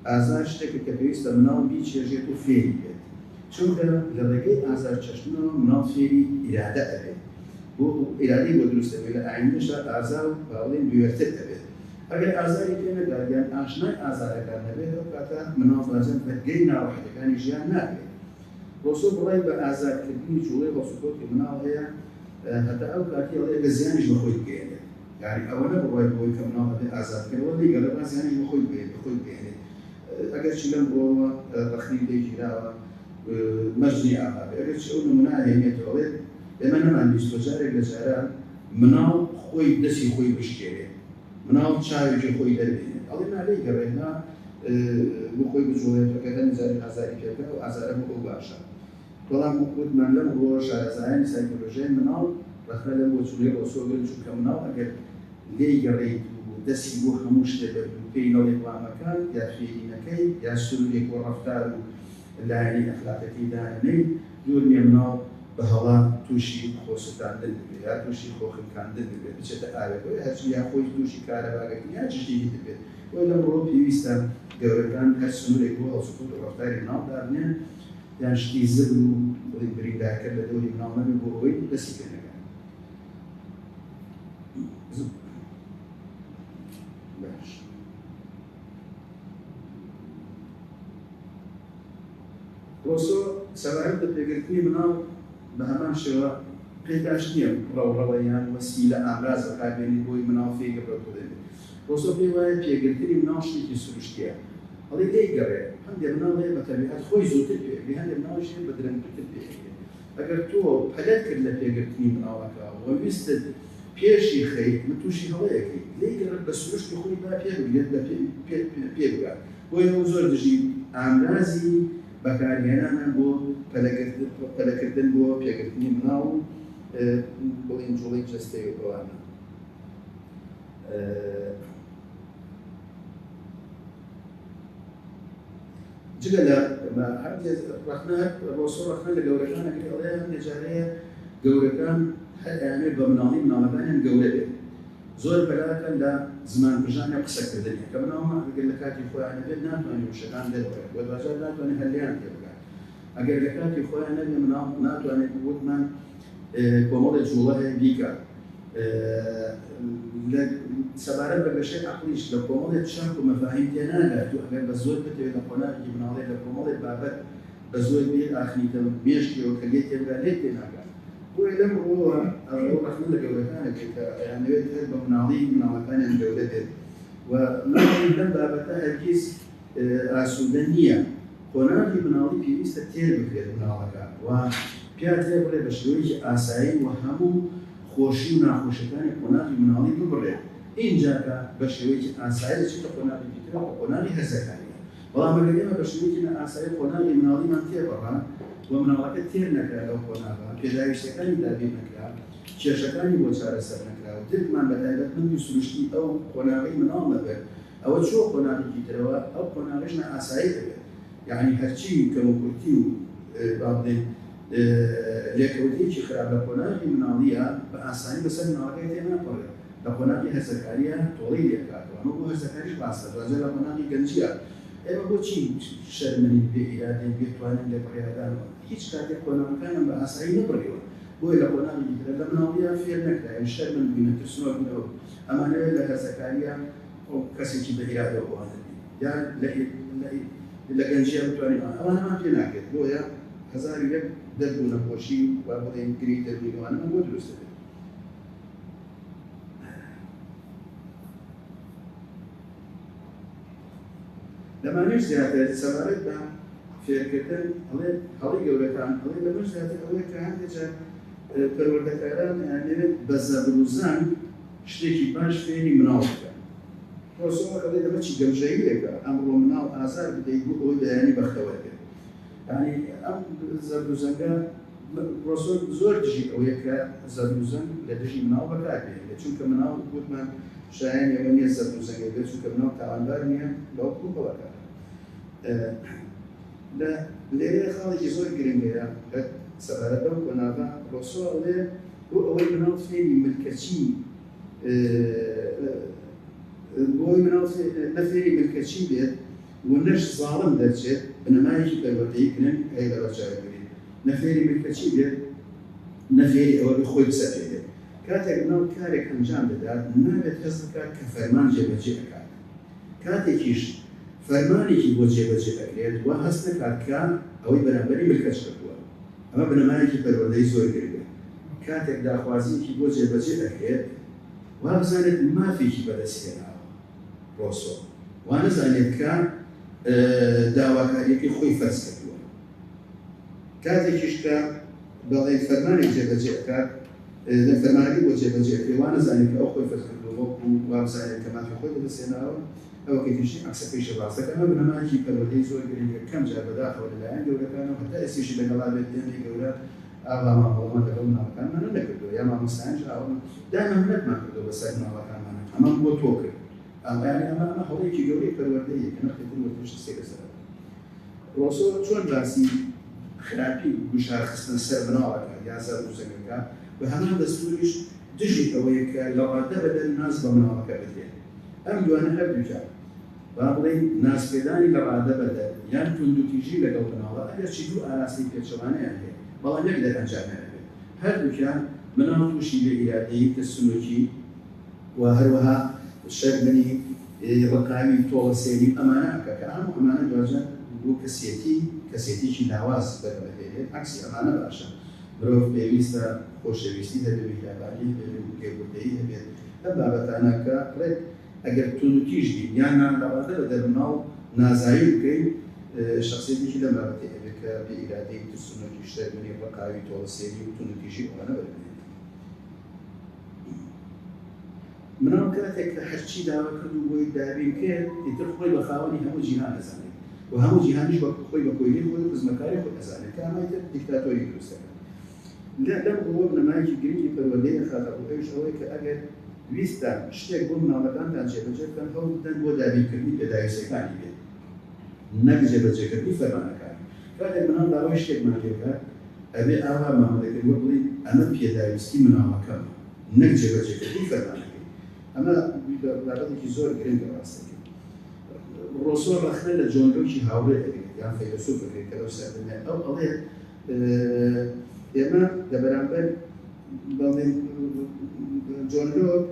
A: ئازار شتێکە کە پێویستە مناڵ بیچێژێت و فێری بێت. چونکە لە ڕێگەی ئازار چەشتنەوە مناڵ فێری ئیرادە ئەبێت. بۆ ئیرادەی بۆ دروست ئەبێت لە ئاینیشدا ئازار و باڵێن دوێرتر ئەبێت. ئەگەر ئازاری پێ نەدادیان ئاشنای ئازارەکان نەبێت ئەو کاتە مناڵ بازن بەرگەی ناڕەحەتەکانی ژیان نابێت. ڕۆسۆ بڕای بە ئازارکردنی جوڵەی ڕۆسوکۆتی مناڵ هەیە هەتا ئەو کاتی ئەڵێ زیانیش بەخۆی بگەێنێت. یعنی ئەوە نەبڕای بۆی کە مناڵ هەبێ ئازادکردەوە لێگە لە زیانیش بەخۆی بگەێنێت. ئەگەر چی لەم ڕۆوە ڕەخنی لێگیراوە مەرجنی ئاغابێ ئەگەر چی ئەو نمونە ئەهێنێتەوەڵێت ئێمە نەمانویست جارێک لە جاران مناڵ خۆی دەستی خۆی بشکێنێت مناڵ چاوێکی خۆی دەربێنێت ئەڵێ نالەی گەڕێنا بۆ خۆی بجوڵێت کە هەنزاری ئازاری پێکە و ئازارە بۆ باشە. بەڵام وتمان لەم ڕۆ شارەزایانی سایکۆلۆژیای مناڵ ڕەخنە لەم بۆ چوونەی ڕۆسۆگەن چونکە مناڵ ئەگەر لێی گەڕێیت و دەستی بۆ هەموو شتێک پێی نەڵێ وڵامەکان یا فێرینەکەی یا سلوولێک بۆ ڕەفتار و لایەنی ئەخلاقەتی دانەی دوور نیە مناڵ بە هەڵا تووشی خۆسوتاندن بێت یا تووشی خۆخکاندن بێت بچێتە ئاوێتەوە هەرچی یا خۆی تووشی کارەباگەکەی یا جشتێکی بێت. وە لەم ڕۆ پێویستە گەورەکان هەر سنوورێک بۆ هەڵسوکوت و ڕەفتاری مناڵ دابنێن یان شتی زبر و بریندارکرد لە دەوری مناڵ نەبێت بۆ ئەوەی دەستی پێ نەکەن. باش ڕۆسۆ سەبارەت بە پێگرتنی مناڵ بە هەمان شێوە پێداش نییە ڕەوڕەوەیان وەسیلە ئامراز بەکاربێنی بۆی مناڵ فێگە بەڕۆ دەبێت. ڕۆسۆ پێی وایە پێگرتنی مناڵ شتێکی سروشتیە. هەڵی دەیگەڕێ هەندێک مناڵ هەیە بە تەبیعەت خۆی زووتر پێگەی، هەندێک مناڵیش هەیە بە درەنگتر پێگەی. ئەگەر تۆ پەلەت کرد لە پێگرتنی مناڵەکە و ویستت پێشی خەیت تووشی هەڵەیەکەی لێیگەڕێت بە سروشتی خۆی با پێبگرێت لە پێ بگات. بۆی ئەو زۆر دژی ئامرازی بەکارهێنانە بۆ پەلەکردن بۆ پێگرتنی مناڵ و بڵین جوڵی جەستەی و بەوانە. جگە لە ڕۆسۆ ڕەخنە لە گەورەکانەکە ئەڵێ هەندێک جارەیە گەورەکان هەیانێت بە مناڵەکانیان گەورە بێت. زۆر بەلاکەن لە زمان بژانە قسەکردنی کە مناڵمان ئەگەر لە کاتی خۆیان بێت ناتوانێت وشەکان دەربڕێت و دوجار ناتوانێت هەلیان پێ بکات. ئەگەر لە کاتی خۆیان نەبێ مناڵ ناتوانێت وتمان کۆمەڵی جوڵە هەیە بیکات. سەبارەت بە گەشەی عەقلیش لە کۆمەڵێک شەرق و مەفاهیم تێناگات و ئەگەر بە زۆر بتەوێت لە قۆناغی مناڵێ لە کۆمەڵێک بابەت بە زۆر بیر ئاخنیتە مێشتیەوە کە لێ تێبگا لێ تێناگات. بۆیە لەم ڕۆوە ئەو ڕەخنە لە گەورەکانێک کە ئەیانەوێت هەر بە مناڵەکانیان گەورە بێت و لەم بابەتە هەرگیز ئاسوودە نییە. قۆناغی مناڵی پێویستە تێر بکرێت مناڵەکە و پیا تێ بڵێ بە شێوەیەکی ئاسایی و هەموو خۆشی و ناخۆشیەکانی قۆناغی مناڵی ببڕێت. اینجا کە بە شێوەیەکی ئاسایی دەچێتە قۆناغی دیکە قۆناغی هەرزەکانیە. بەڵام ئەگەر ئێمە بە شێوەیەکی ئاسایی قۆناغی مناڵیمان تێبڕا و مناڵەکە تێر نەکرا لەو قۆناغا، پێداویستەکانی دابین نەکرا، کێشەکانی بۆ چارەسەر نەکرا و دڵمان بە تایبەتمەندی سروشتی ئەو قۆناغی مناڵ نەبێت، ئەوە چۆ قۆناغێکی ترەوە ئەو قۆناغیش ئاسایی دەبێت. یعنی هەرچی کەموکورتی و بڵێن لێکەوتێکی خراپ لە قۆناغی مناڵیە بە ئاسانی بەسەر مناڵەکەی تێناپەڕێت. لە قۆناغی هەرزەکاریە تۆڵی لێکاتەوە، ئەمە بۆ هەرزەکاریش باسە، دوازە لە قۆناغی گەنجیە. ئێمە بۆچی شەرمەنین بێ ئیرادەین بێتوانین لە بڕیادانەوە؟ هیچ کاتێک قۆناغەکانم بە ئاسایی نەبڕیەوە. بۆیە لە قۆناغی دیکە لە مناڵیە فێر نەکرا، یان شەرمەن بووینە، ترسنۆک بوونەوە. ئەمانەوێت لە هەرزەکاریە کەسێکی بە ئیرادە بوانە یان لە گەنجیە بتوانین ئەوانەمان پێ ناکرێت. بۆیە هەزار و یەک دەرد و نەخۆشی وا بڵێن گری دەربوونەوانە بۆ دروست دەبێت. لەمانەش زیاتر سەبارەت بە فێرکردن هەڵی گەورەکان هەڵی لەمەش زیاتر ئەوەیە کە هەندێک جار پەروەردەکاران یانەوێت بە زەبر و زەنگ شتێکی باش فێری مناڵ بکەن. ڕۆسۆ ئەڵێ لەمە چی گەمژەییەکە ئەمڕۆ مناڵ ئازار بدەیت بۆ ئەوەی بەیانی بەختەوەر بێت. یعنی ئەم زەبر و زەنگە ڕۆسۆ زۆر دژی ئەوەیە کە زەبر و زەنگ لە دژی مناڵ بەکاربێت، چونکە مناڵ گوتمان شایان ئەوە نییە زەبر و زەنگێک بێت چونکە مناڵ تاوانبار نییە بەو کوڵەکە. لێرە خاڵێکی زۆر گرنگەیە سەبارەت بەم قۆناغا ڕۆسۆ ئەڵێ بۆ ئەوەی مناڵ فێری ملکەچی بۆی مناڵ نەفێری ملکەچی بێت و نەش زاڵم دەرچێت بنەمایەکی پەروەردەییکردن هەیە لە بەرچاوبرێت. نەفێری ملکەچی بێت، نەفێری ئەوە خۆی بسەرێ بێت. کاتێک مناڵ کارێک ئەنجام بدات نابێت هەست بکات کە فەرمان جێبەجێ ئەکات. کاتێکیش فەرمانێکی بۆ جێبەجێ ئەکرێت و هەست نەکات کە ئەوەی بەرامبەری ملکەچ کردووە. ئەمە بنەمایەکی پەروەردەیی زۆر گرنگە. کاتێک داخوازیەکی بۆ جێبەجێ ئەکرێت وا بزانێت مافێکی بەدەستهێناوە ڕۆسۆ، وا نەزانێت کە داواکاریەکەی خۆی فەرز کردووە. کاتێکیش کە بەڵێن فەرمانێک جێبەجێ ئەکات لە فەرمانەکەی بۆ جێبەجێ ئەکرێت وا نەزانێت کە ئەو خۆی فەرز کردووە وەکو وا بزانێت کە مافی خۆی بەدەستهێناوە ئەوە کەیتیشی عەکسەکەی شەباسەکە. ئەمە بنەمایەکی پەروەردەیی زۆر گرنگە کەم جار بەداخەوە لەلایەن گەورەکانەوە هەتا ئێستیشی لەگەڵا بێت دێنەی گەورە ئاوا ماڵەوە لەگەڵ مناڵەکانمان نەکردووە یا مامۆستایانش ئاوا دائما منەتمان کردووە بەسەر مناڵەکانمان ئەمە بۆ تۆ کرد. ئەمە هەڵەیەکی گەورەی پەروەردەییە کە نەخێتن وەرتوشت سێکە سەر. ڕۆسۆ چۆن باسی خراپی گوشارخستن سەر مناڵەکە یا زەبر و زەنگەکە بە هەمان دەستوریش دژی ئەوەیە کە لە ڕادە بەدەن ناز بە مناڵەکە بدرێت. ئەم دوانە هەردووکە با بڵێن ناسپێدانی لە ڕادە بەدەن یان توندوتیژی لەگەڵ مناڵە ئەگەر چی دوو ئاراستی پێچەوانەیان هەیە بەڵام یەک دەرەنجامیان هەبێت. هەردووکیان مناڵ تووشی بێ ئیرادەیی تە سلووکی و هەروەها شەرمەنی ڕقاوی تۆڵە سێری ئەمانەکە کە ئەمانە دوازە بۆ کەسێتیی لاواز بەدەبێت عکسی ئەمانە باشە مرۆڤ پێویستە خۆشەویستی هەبێت یابانی پێبوردەیی هەبێت ئەم بابەتانە کە ڕێک ئەگەر تونوتیژی یان نانداواتە بە دەرماو نازایی بکەین شخصیتێکی لەم بابەتێ هەبێت کە بە ئیرادەی ترسونەتی شتەرمەنی ڕقاوی تۆڵە سێری و تونوتیژی ئەوانە بەدەبێت مناڵ کاتێک کە هەرچی داوا کرد و بۆی دابین کرد ئیتر خۆی بە خاوەنی هەموو جیهان دەزانێت و هەموو جیهانیش بە خۆی بە کۆیلی خۆی خزمەکاری خۆی دەزانێت کە ئەمە ئیتر دیکتاتۆری دروستەکە لەم ئەوە بنەمایەکی گرنگی پەروەردەیە خاتە بۆ ئەوش ئەوەی کە ئەگەر ویستان شتێک بۆ مناڵەکانتان جێبەجێ بکەن هەوڵ بدەن بۆ دابینکردنی پێداویستەکانی بێت نەک جێبەجێکردنی فەرمانەکانی کاتێک مناڵ داوای شتێکمان لێ بکات ئەبێ ئاوا مامەڵەکردووە بڵین ئەمە پێداویستی مناڵەکەمە نەک جێبەجێکردنی فەرمانەکەی ئەمە بابەتێکی زۆر گرنگە ڕاستەکەی ڕۆسۆ ڕەخنە لە جۆن لۆکی هاوڕێ دەگرێت یان فەیلسوف دەگرێت کە لەو سەردەمێ ئەو ئەڵێ ئێمە لە بەرامبەر بەڵێن جۆن لۆک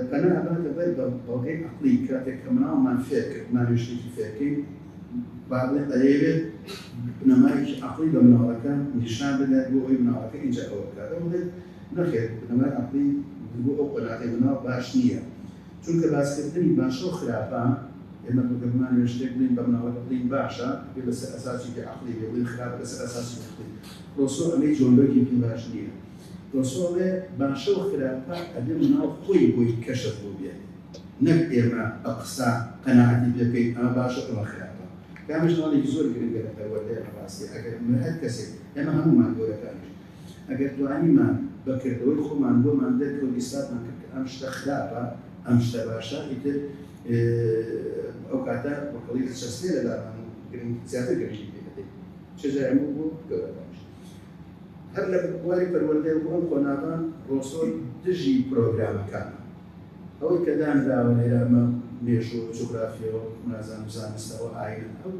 A: پەنا ئەباتە بەر بە بەڵگەی عەقڵی کاتێک کە مناڵمان فێر کرد مانوێشتێکی فێرکەین با بڵێن ئەیەوێت بنەمایەکی عەقڵی بە مناڵەکان نیشان بدات بۆ ئەوەی مناڵەکە ئینجا ئەوە بکات ئەو بڵێت نەخێر بنەمای عەقڵی بۆ ئەو قەناعەتی مناڵ باش نییە چونکە باسکردنی باشە و خراپە ئێمە بگەمان شتێک بڵین بە مناڵەکە بڵین باشە بێ لەسەر ئەساسی عەقڵی بێ بڵین خراپە لەسەر ئەساسی عەقڵی ڕۆسۆ ئەمەی جۆن لۆکی پێ باش نییە ڕۆسۆ ئەڵێ باشە و خراپە ئەبێ مناڵ خۆی بۆی کەشف بۆ بێت نەک ئێمە ئەو قسە قەناعەتی پێ بکەین ئەمە باشە ئەمە خراپە کامش ناڵێکی زۆر گرنگە لە پەروەردەیە ڕاستی ئەگەر هەر کەسێک ئێمە هەموومان گەورەکانیش ئەگەر توانیمان بەکردەوەی خۆمان بۆمان دەرکەوت ئیسپاتمان کرد کە ئەم شتە خراپە ئەم شتە باشە ئیتر ئەو کاتە بەقەڵی چەسپێ لەدامان گرنگ زیاتر گرنگی پێ دەدەین چ جای هەموو بۆ گەورەکانیش هەر لە بواری پەروەردەیە بۆ ئەم خۆناغان ڕۆسۆ دژی پرۆگرامەکانە ئەوەی کە دانراوە لێرامە مێژوو جوغرافیەوە نازانم زانستەوە ئاین ئەو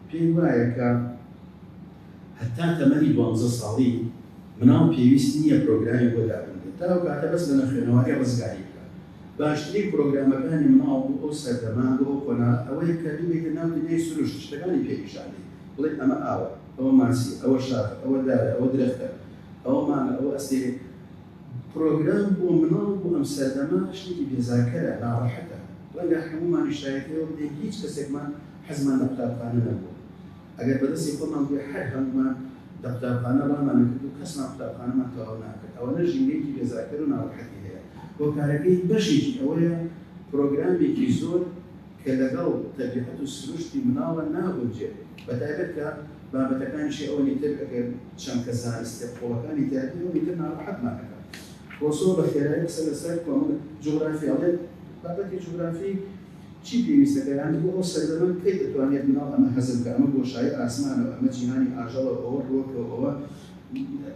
A: پێی وایە کە هەتا تەمەنی 12 ساڵی مناڵ پێویست نییە پرۆگرامی بۆ دابنێت تا ئەو کاتە بەس لە نەخوێنەوەی ڕزگاری بکات باشترین پرۆگرامەکانی مناڵ بۆ ئەو سەردەمان بۆ ئەو خۆنا ئەوەیە کە بێتە ناو دنیای سروشت شتەکانی پێنیشانی بڵێ ئەمە ئاوە ئەوە ماسی ئەوە شاخە ئەوە دارە ئەوە درەختە ئەوەمانە ئەوە ئەستێرێ پرۆگرام بۆ مناڵ بۆ ئەم سەردەما شتێکی بێزارکەرە ناڕەحەتە ڕەنگە هەموومان شایەتەوە بدەین هیچ کەسێکمان حەزمان لە قوتابخانە نەبوو ئەگەر بەدەستی خۆمان بووی هەر هەموومان لە قوتابخانە ڕامان کرد و کەسمان قوتابخانەمان تەواو ناکرد ئەوەنە ژینگەیەکی بێزارکەر و ناڕەحەتی هەیە بۆ کارەکەی بەشێکی ئەوەیە پرۆگرامێکی زۆر کە لەگەڵ تەبیعەت و سروشتی مناڵە نابووجێت بەتایبەت کە بابەتەکانیشی ئەوە نیتر ئەگەر چەند کە زانستە قوڵەکانی تیاتی ئەوە نیتر ناڕەحەتمان دەکات ڕۆسۆ بە خێرایی قسە لەسەر جوغرافی ئەڵێت بابەتی جوغرافی چی پێویستەکە یان بۆ ئەو سەردەمە کەی دەتوانێت مناڵ ئەمە حەزم بکە ئەمە بۆشایی ئاسمانەوە ئەمە جیهانی ئاژەڵە ئەوە ڕۆکەوە ئەوە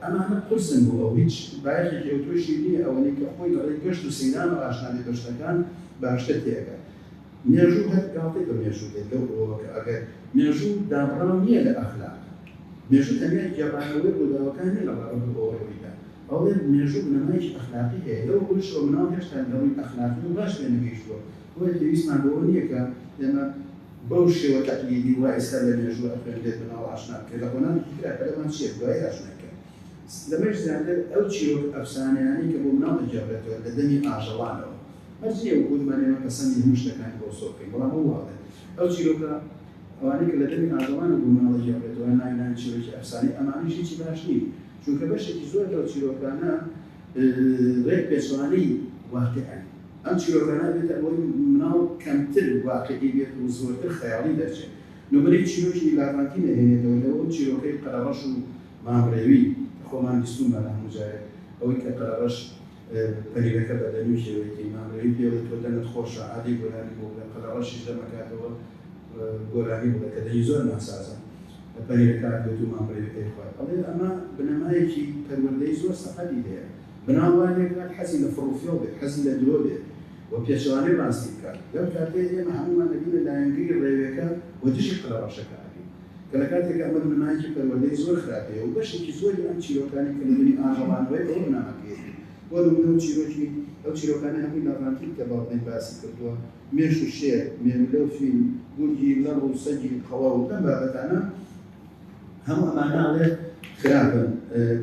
A: ئەمانە قورسن بۆ ئەو هیچ بایەخێکی ئەوتۆشی نییە ئەوەی کە خۆی لەڕێی گەشت و سەیران و ئاشنای گەشتەکان باشتر تێگات مێژوو هەر گاڵتێک بە مێژوو دێت لەو ئەوە کە ئەگەر مێژوو دابڕاو نییە لە ئەخلاق مێژوو تەنیا گێڕانەوەی بۆ داوەکان نیە لە ڕاوەندی ئەوەیدا ئەوڵێ مێژوو بنەمایەکی ئەخلاقی هەیە لەو ڕۆژەوە مناڵ هێشتا لەڕووی ئەخلاقی و باش پێ نەگەیشتووە بۆیە پێویستمان بەوە نییە کە ئێمە بەو شێوە تەقلیدی وای ئێستا لە مێژوو ئەخوێنرێت مناڵ ئاشنا بکرێت لە قۆناغی ترا پەلەمان چییە دوای ئاشناکە لەمەش زیاتر ئەو چیرۆک ئەفسانەیانی کە بۆ مناڵ دەجێڕێتەوە لە دەمی ئاژەڵانەوە هەرچیە وەکوودمانێمە کەسەنی هەموو شتەکانی بۆ سۆکەین بەڵام ئەو واڵێ ئەو چیرۆکە ئەوانەی کە لە دەمی ئاژەڵانە بۆ مناڵ دەجێڕێتەوە ناوینان چیرۆکی ئەفسانەی ئەمانیش هیچی باش نین چونکە بەشێکی زۆر لەو چیرۆکانە ڕێک پێچوانەی واقعەن ئەم چیرۆکانە بێتە بۆی مناڵ کەمتر واقعی بێت و زۆرتر خەیاڵی دەرچێت نوبەرەی چیرۆکی لاڤانتی نەهێنێتەوە لەوە چیرۆکەی قەرەڕەش و مامڕێوی خۆمان بیستومە لە هەموو جارێک ئەوەی کە قەرەڕەش پەریرەکە بەدەنوی شێوەیەکی مامڕێوی پێوەی تۆ دەنت خۆشە عادی گۆرانی بۆ لە قەرەڕەشیش دەمەکاتەوە گۆرانی بوو کە دەنی زۆر ناسازە پەریرەکە بێت و مامڕێوی پێی خوارد ئەڵێ ئەمە بنەمایەکی پەروەردەی زۆر سەحەدی هەیە بناوانێک حەزی لە فڕوفێڵ بێت حەزی لە درۆ بێت و پێچوانەی ڕاستی بکات لەو کاتێ ئێمە هەموومان دەبینە لایەنگەی ڕێوەکە و دژی قەرەڕەشەکە ئەبین کە لە کاتێک ئەمە بنەمایەکی پەروەردەی زۆر خراپەیە و بەشێکی زۆری ئەم چیرۆکانی کە لە دنی ئاژەڵانەوەی ئەوە بنامەکەیەتی بۆ نمونە چیرۆکی ئەو چیرۆکانە هەمووی ناڕانتیک کە باڵێن باسی کردووە مێش و شێر مێنولە و فیل گورگی لەڕ و سەگی قەڵا و لەم بابەتانە هەموو ئەمانەڵێ خراپن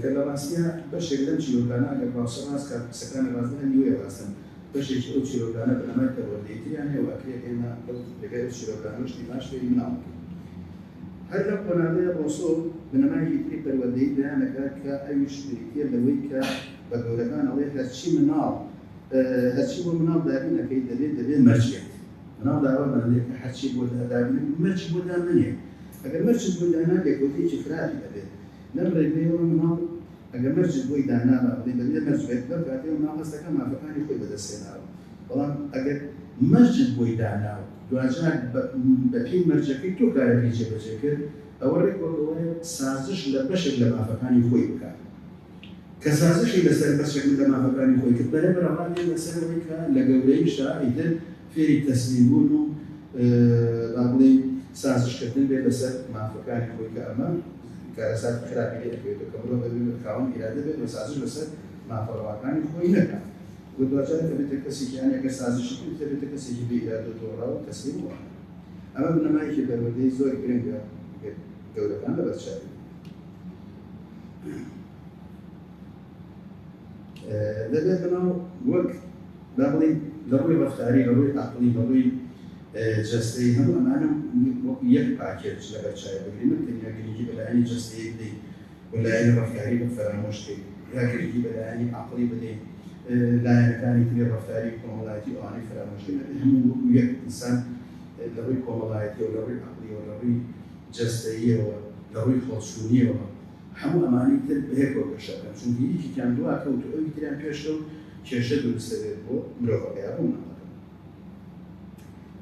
A: کە لە ڕاستیە بەشێک لەم چیرۆکانە ئەگەر ڕاستە ڕاست کە قسەکانی ڕاستە هەنیوێ ڕاستن بەشێکی ئەو چیرۆکانە بەنامای پەروەردەییتریان هەیە واکرێت ئێمە لەگەڵ ئەو چیرۆکانە شتی باش فێری مناڵ هەر لەم قۆناغەیە ڕۆسۆ بنەمایەکی تری پەروەردەیی بەیان دەکات کە ئەویش بریتە لەوەی کە بە گەورەکان ئەڵێ هەرچی مناڵ هەرچی بۆ مناڵ دابین ئەەکەی دەبێت مەرجێت مناڵ داوا بەڵێت کە هەرچی بۆ دابین مەرج بۆ دامنێ ئەگەر مەرجت بۆ دانا لێکۆتێکی خراپی دەبێت لەم ڕێگەیەوە مناڵ ئەگەر مەرجت بۆی داناوە دەبێت مەرج بێت بەم کاتەوە مناڵ هەستەکە مافەکانی خۆی بەدەستێناوە بەڵام ئەگەر مەرجت بۆی داناوە دوجار بە پێی مەرجەکەی تۆ کارەکەی جێبەجێ کرد ئەوە ڕێکۆڵەوەی سازش لە بەشێک لە مافەکانی خۆی بکات کە سازشی لەسەر بەشێک لە مافەکانی خۆی کرد بەرە بەڕەوانی لەسەرەوەی کە لە گەورەیشدا ئیتر فێری تەسلیمبوون و بڵێن سازشکردن بێت لەسەر مافەکانی خۆی کە ئەمە کارەسات خراپی دەکەوێتەوە کە مرۆڤ بەبێت خاوەن ئیرادە بێت و سازش لەسەر مافەڕەوەکانی خۆی نەکات و دوجار دەبێتە کەسێکی یان ئەگەر سازشی کرد دەبێتە کەسێکی بێئیرادە و تۆڕا و تەسلیم وە ئەمە بنەمایەکی پەروەردەیی زۆر گرنگە گەورەکان لەبەرچاوی دەبێت بناو وەک با بڵێن لە ڕووی ڕەفتاری لە ڕووی عەقڵی لە ڕووی جەستەیی هەموو ئەمانە وەکو یەک پاکێج لەبەرچاوی بگرین من تەنیا گرنگی بەلایەنی جەستەیی بدەین و لایەنی ڕەفتاری بە فەرامۆشکەین یا گرنگی بەلایەنی عەقڵی بدەین لایەنەکانی تری ڕەفتاری کۆمەڵایەتی ئەوانەی فەرامۆشکەین هەموو وەکو یەک ئینسان لە ڕووی کۆمەڵایەتیەوە لە ڕووی عەقڵیەوە لە ڕووی جەستەییەوە لە ڕووی خۆشوونیەوە هەموو ئەمانی تر بەهێکەوە گەشەکەن چونکە یەکێکیان دووا کەوت و ئەوی تریان پێشە و کێشە دروستە بێت بۆ مرۆڤەکەیە بوو ناڵەکە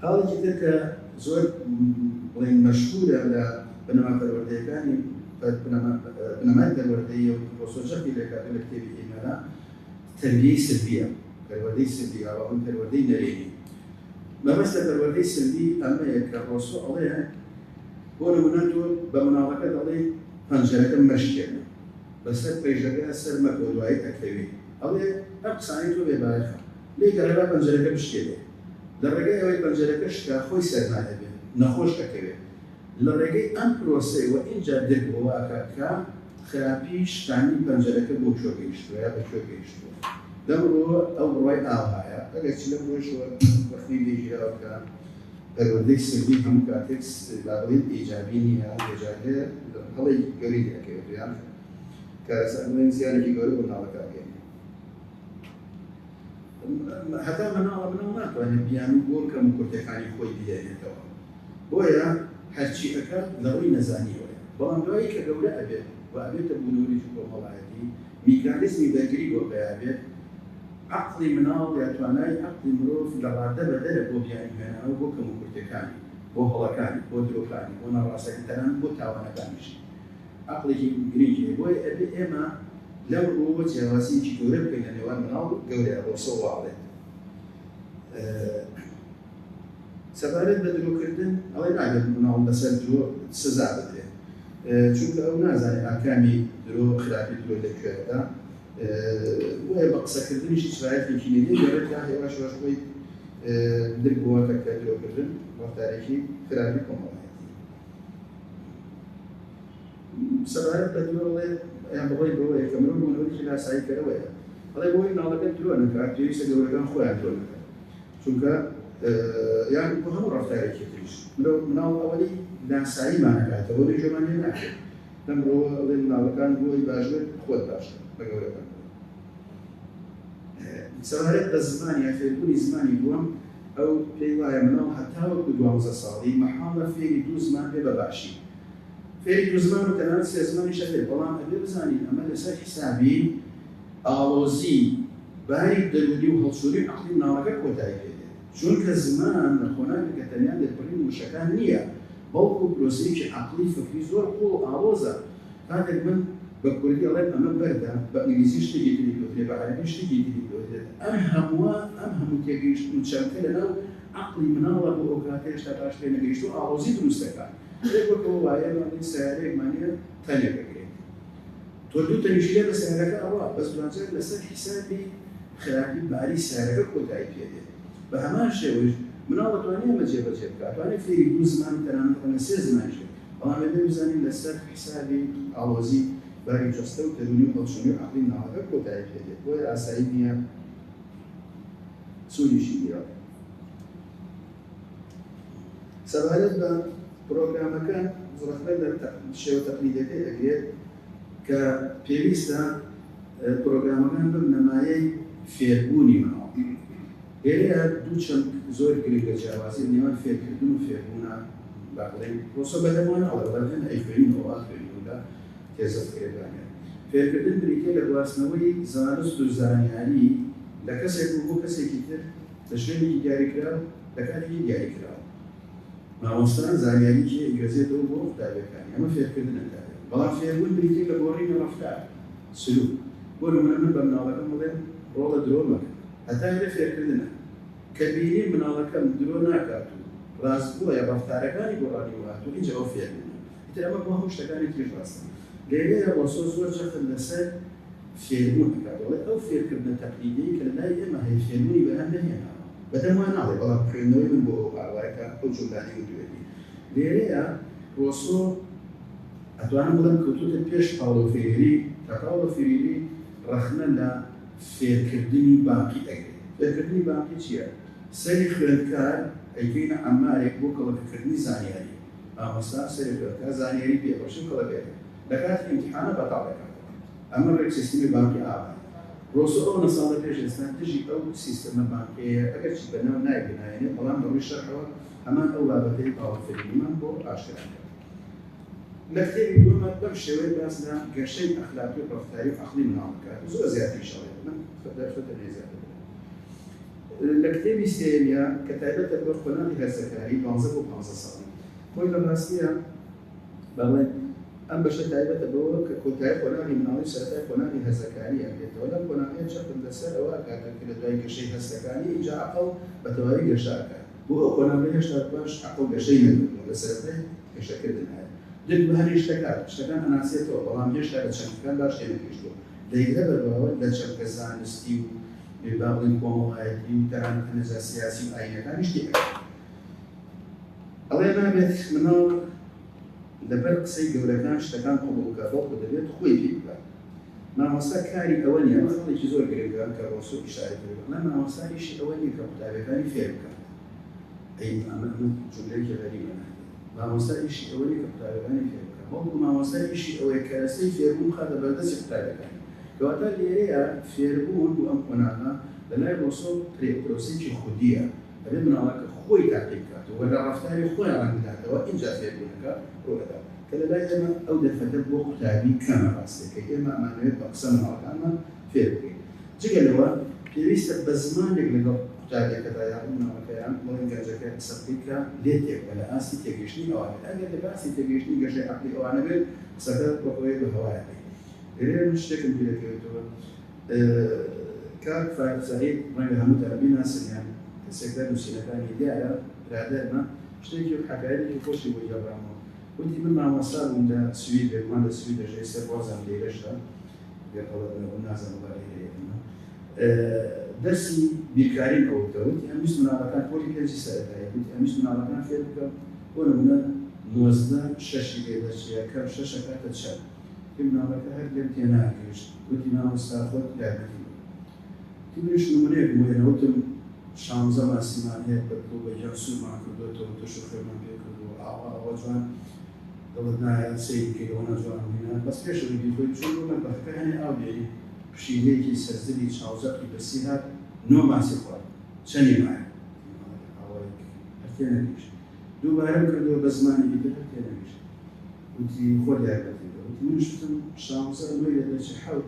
A: حاڵێکی تر کە زۆر بڵێن مەشهورە لە بنەما پەروەردەیەکانی بنەمای پەروەردەیی و ڕۆسۆجەقی لێکات لە کتێبی ئیمانە تەربیەی سلبیە پەروەردەی سلبی ئاواون پەروەردەی نەرێنی مەبەستە پەروەردەی سلبی ئەمەیە کە ڕۆسۆ ئەڵێ بۆ نمونە تۆ بە مناڵەکە دەڵێ پەنجەرەکە مەشکێنە بەسەر پەیژەکە سەر مەکۆ دوایی ئەکەوێ ئەڵێ ئەم قسانی تۆ بێبایەخە لێی گەڕێبا پەنجەرەکە بشکێنێ لە ڕێگەی ئەوەی پەنجەرەکە شکا خۆی سەرمانە بێت نەخۆش ئەکەوێت لە ڕێگەی ئەم پرۆسەی و ئینجا دەرگەوە ئاکاتکە خراپی شتانی پەنجەرەکە بۆ کوێ گەیشتووە یا بە کوێ گەیشتووە دەمڕۆ ئەو ڕۆی ئاوایە ئەگەر چی لەم ڕۆژەوە وەختی لێژیراوەکە پەروەردەی سلبی هەموو کاتێک بابڵێن ئیجابی نییە ئێجابێ هەڵی گەوری دەکەوێت یان کارەسەر زیانێکی گەورە بۆ ناڵەکە بگەین هەتا مناڵە مناڵ ناتوانێت بیان و گۆڵ کەم و کورتەکانی خۆی بهێنێتەوە بۆیە هەرچی ئەکات لە ڕووی نەزانیەوەیە بەڵام دوایی کە گەورە ئەبێت و ئەبێتە بوونەوەریی کۆمەڵایەتی میکانیزمی بەرگری بۆ بەیابێت عەقڵی مناڵ یا توانای عەقڵی مرۆڤ لە ڕادە بەدەرە بۆ بیانیهێنانەوە بۆ کەم و کورتەکانی بۆ هەڵەکانی بۆ درۆکانی بۆ ناڕاستەکانی تەنانەت بۆ تاوانەکانیش عەقڵێکی گرنگیە بۆیە ئەبێ ئێمە لەم ڕۆوە جیاوازیەکی گەورە بکەین لە نێوان مناڵ گەورەیە ڕۆسۆ واڵێت سەبارەت بە درۆکردن ئەڵێ نابێت مناڵ لەسەر درۆ سزا بدرێت چونکە ئەو نازانێت ئاکامی درۆ خراپی درۆ لەکوێدا وایە بە قسەکردنیشی سوایەتێکی نێدێ گەورەت یا هێواش واش خۆی دربووەکە کە درۆکردن ڕەفتارێکی خراپی کۆمەڵایەتی سەبارەت بە درۆڵێ یان بەڵێ بەوەیە کە مرۆڤ بوونەوەریکی ناسایی کەرەوەیە ئەڵێ بۆی مناڵەکە درۆ نەکات پێویستە گەورەکان خۆیان درۆ نەکات چونکە یان بۆ هەموو ڕەفتارێکی تریش مناڵ ئەوەی ناساییمان نەکاتەوە لێ ژێمان لێ ناکرێت لەم ڕۆوە ئەڵێ مناڵەکان بۆی باش بێت خۆت باشە بە گەورەکان سەبارەت بە زمانی یا فێربوونی زمانی دووەم ئەو پێی وایە مناڵ هەتا وەکو 12 ساڵی مەحاڵە فێری دوو زمان بێ بە باشی فێری دوو زمان و تەنانەت سێ زمانیش هەبێت بەڵام ئەبێ بزانین ئەمە لەسەر حیسابی ئاڵۆزی باری دەرونی و هەڵسووری عەقڵی مناڵەکە کۆتایی پێ دێت چونکە زمان نەخۆناکە کە تەنیا لێکۆڵین وشەکان نییە بەڵکو پرۆسەیەکی عەقڵی فکری زۆر قوڵ و ئاڵۆزە کاتێک من بە کوردی ئەڵێن ئەمە بەردە بە ئینگلیزی شتێکی تری دۆترێت بە عەرەبی شتێکی تری دۆترێت ئەم هەموو تێگەیشتن و چەمکە لەناو عەقڵی مناڵە بۆ ئەو کاتێ هێشتا پاش پێ نەگەیشت و ئاڵۆزی دروست دەکات لێک وەکەوە وایە ماڵی سیارەیەکمانە تەنێک بگرێت تۆ دوو تەنیشتێ بە سیارەکە ئەوە بەس دوانجار لەسەر حیسابی خراپی باری سیارەکە کۆتایی پێ دێت بە هەمان شێوەش مناڵ دەتوانێت ئەمە جێبەجێ بکات دەتوانێت فێری دوو زمان تەنانەت ڕەنگە سێ زمانیش بێت بەڵام ئێمە بزانین لەسەر حسابی ئاڵۆزی باری جەستە و تەنونی و هەڵچوونی و عەقلی مناڵەکە کۆتایی پێ دێت بۆیە ئاسایی نییە سوودیشی بیرە. سەبارەت بە پرۆگرامەکە زۆربەی لە شێوە تەقلیدەکەی ئەگرێت کە پێویستە پرۆگرامەکان بن نەمایەی فێربوونی مناڵ. لێرەیە دوو چەند زۆر گرنگە جیاوازی نێوان فێرکردن و فێربوونە با بڵێن پرۆسە بەدەمانە ئەڵەبەتەن ئەیفێنینەوە ئافێنینەوە تێزە فکرێکانێت. فێرکردن بریتێ لە گواستنەوەی زانست و زانیاری لە کەسێک بۆ کەسێکی تر لە شوێنێکی دیاریکراو لە کاتێکی دیاریکراوە. مامۆستان زانیاریی ئیگەزێتەوە بۆ قوتابیەکانی ئەمە فێرکردنە دەبێت. بەڵام فێربوون بریتێ لە گۆڕینی ڕەفتار سلوک. بۆ نمونە من بە مناڵەکەم بڵێم ڕۆڵە درۆ مەکە. هەتا هێرە فێرکردنە کە بینی مناڵەکەم درۆ ناکات و ڕاستگووە یا ڕەفتارەکانی گۆڕانی وهاتوو هیچ ئەوە فێرکردنە. ئیتر ئەمە بۆ هەموو شتەکانێکی ڕاستە. لێرەیە ڕۆسۆ زۆر جەخت لەسەر فێربوون دەکات. دەڵێ ئەو فێرکردنە تەقلیدیی کە لەلای ئێمە هەیە فێربوونی بەهەم نەهێناوە. بەدەموان ناڵێ بەڵام خوێندنەوەی من بۆ ئاوایەکە ئەو جملانەی وتوێتی. لێرەیە ڕۆسۆ ئەتوانم بڵێم کەوتوتە پێش پاولۆ فێری کە پاولۆ فێری ڕەخنە لە فێرکردنی بانکی ئەگرێت. فێرکردنی بانکی چییە؟ سەری خوێندکار ئەیکەینە ئەمارێک بۆ کەڵەکردنی زانیاری. مامۆستا سەری خوێندکار زانیاری پێبەخشی کەڵەکێت. لە کاتی ئیمتیحانە بەتاڵ دەکات. ئەمە ڕێک سیستمی بانکی ئاوا. ڕۆسۆ ئەو نەساڵە پێش ئێستا دژی ئەو سیستەمە بانکیەیە ئەگەر چی بەناو نایبنایێنێ بەڵام بەڕووی شەرحەوە هەمان ئەو بابەتەی پاولۆ فێریمان بۆ ئاشکرا کرد. لە کتێبی دووەمە بەم شێوەیە باسنا گەشەی ئەخلاقی و ڕەفتاری و عەقلی مناڵ بکات. زۆر زیاتر ئینشاڵڵا من خەدەرفەتە لێ زیاتر لە کتێبی سێمیە کە تایبەتە بە خۆناغی هەرزەکاری 12 بۆ 15 ساڵی. خۆی لە ڕاستیە بەڵێن ئەم بەشە تایبەتە بەوە کە کۆتایی خۆناغی مناڵی سەرەتای خۆناغی هەرزەکاری ئەبێتەوە. لەم خۆناغیە چەقن لەسەر ئەوە کاتە کە لە دوای گەشەی هەرزەکانی ئینجا عەقڵ بە تەواوی گەشاکە. بۆ ئەو خۆناغی هێشتا باش عەقڵ گەشەی نەکردووە لە سەرەتای گەشەکردن هەیە. دل بە هەر شتەکان شتەکان ئەناسێتەوە بەڵام هێشتا لە چەندەکان باش تێنەگەیشتووە. دەیگرە بەرەوە لە چەندکە زانستی و با بڵێن کۆمەڵایەتی و تەنانەت نەزا سیاسی و ئاینەکانی شتێکە. ئەڵێ نابێت مناڵ لەبەر قسەی گەورەکان شتەکان قبوڵ بکات بەڵکو دەبێت خۆی پێ بکات. مامۆستا کاری ئەوە نییە ئەمە خەڵێکی زۆر گرنگە کە ڕۆسۆ ئیشارەت کردووە. مامۆستا ئیشی ئەوە نییە کە قوتابیەکانی فێر بکات. ئەمە جملەیەکی غەریبە. مامۆستا ئیشی ئەوە نییە کە قوتابیەکانی فێر بکات. بەڵکو مامۆستا ئیشی ئەوەیە کە ئەستەی فێربوون بخاتە بەردەستی قوتابیەکانی. کەواتە لێرەیە فێربوون بۆ ئەم قۆناغە لەلای ڕۆسۆ پرۆسێکی خودیە. دەبێت مناڵەکە خۆی تاقی بکاتەوە لە ڕەفتاری خۆیان ڕەنگداتەوە ئینجا فێربوونەکە ڕۆدەدا. کە لەلای ئێمە ئەو دەرفەتە بۆ قوتابی کەمە ڕاستەکە ئێمە ئەمانەوێت بە قسە مناڵەکانمان فێر بکەین. جگە لەوە پێویستە بە زمانێک لەگەڵ قوتابیەکەدا یان مناڵەکەیان بڵێن گەنجەکە قسە بکەیت لێ تێکە لە ئاستی تێگەیشتنی ئەوانە. ئەگەر لە باسی تێگەیشتنی گەشەی عەقلی ئەوانە بێت قسەکە بەخۆی بە هەوایە بێت. لێرە من شتێکم پێ دەکەوێتەوە کاک فایز سەعید ڕەنگە هەمووتان بیناسن کەسێکدا نووسینەکانی دیارە برادەرمە شتێکی حەکایەتی خۆشی بۆ جێڕامەوە. وتی من مامۆستا بووم لە سوید بێکمان لە سوید دەژێ سەر وازم لێرەشدا نازانم بەڕێهەیەمە دەرسی بیرکاریم ئەوتەوە وتی ئەمویست مناڵەکان پۆلی پێنجی سەرەتایە وتی ئەمویست مناڵەکان فێر بکەم بۆ نمونە 19 لێ دەچێت کەم 6 کاتە چەند مناڵەکە هەر لێم تێناگەیشت وتی مامۆستا خۆت یارمەتی منش نمونەیەک بۆێنەوتم 16 ماسیمان هەیە بەدڵ بە یاسومان کردوێتەوە تۆ شوفێرمان پێ کردووە ئەوە جوان دەڵێت نایە سەیری ئەوە جوان بینە بەس پێشەوەی بیخۆی چۆن بۆ بەخەکە هەنێ ئاودێری پشیلەیەکی سەرزەری چاوزەقی بەسی هات 9 ماسی خوارد چەندی مایە ئەوەی هەر تێنەگەیشت دووبارەم کردەوە بە زمانی دیکە هەر تێنەگەیشت وتی خۆت یارمەتیدەوە وتی منش وتم 16 دوای دەچێ حەوت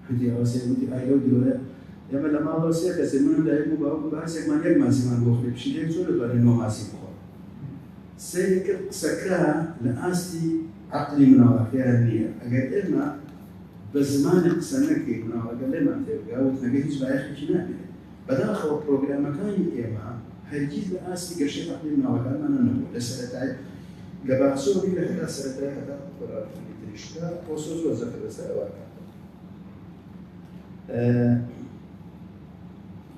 A: وتی ئەوەسێ وتی ئایە درۆیە ئێمە لە ماڵەوە سێ کەسێ منم دایک بوو باوکم بەهەسێکمان یەک ماسیمان بۆ خوێ پشیلەیەک زۆر دەتوانێت 9 ماسی بخۆ سەیری کرد قسەکە لە ئاستی عەقلی مناڵەکەیان نییە ئەگەر ئێمە بە زمانی قسە نەکەی مناڵەکە لێمان تێبگا وتنەکە هیچ بایەخێکی نابێت بەداخەوە پرۆگرامەکانی ئێمە هەرگیز لە ئاستی گەشەی عەقلی مناڵەکانمان نەبوو لە سەرەتای لە باخچەوە لە هەتا سەرەتای هەتا قورئانی تریشکا ڕۆسۆ زۆر زەفر لەسەر ئەوە کات.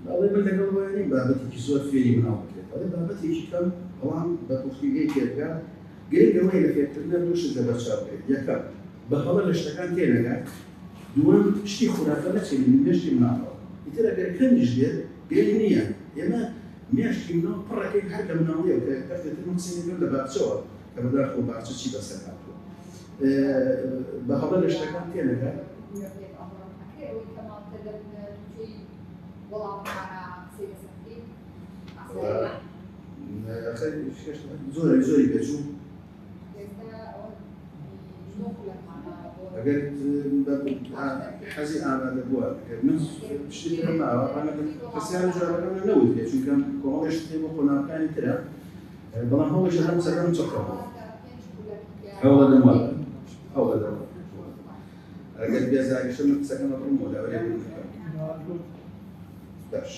A: ئەڵێ من لەگەڵ وایانی بابەتێکی زۆر فێری بناو بکرێت ئەڵێ بابەتێکی کەم ئەوان بە پوختیگەی تێبگات گرنگەوەی لە فێرکردنە دوو شت لەبەرچاو بکرێت یەکەم بەهەڵە لە شتەکان تێنەگات دووەم شتی خورافە نەچێت مێشتی مناڵەوە ئیتر ئەگەر کەمیش بێت گرنگ نییە ئێمە مێشتی مناڵ پڕەکەی هەر لە مناڵیەوە کە دەفتێتر قسەی لە باخچەوە کە بەداخەوە باخچە چی بەسەر هاتووە بەهەڵە لە شتەکان تێنەگات زۆری بێچوو ئەگەر حەزی ئامادە بووە من شتی ماوە کەسیان جوابەکەمە نەوتێت چونکە کۆمەڵی شتێ بۆ قۆناغەکانی ترە بەڵام هەوڵیش هەم سەرم چەقەوە هەوڵە دەموە هەوڵە دەموە ئەگەر بێزاریشە من قسەکەمە بڕمەوە لەوەرێ باش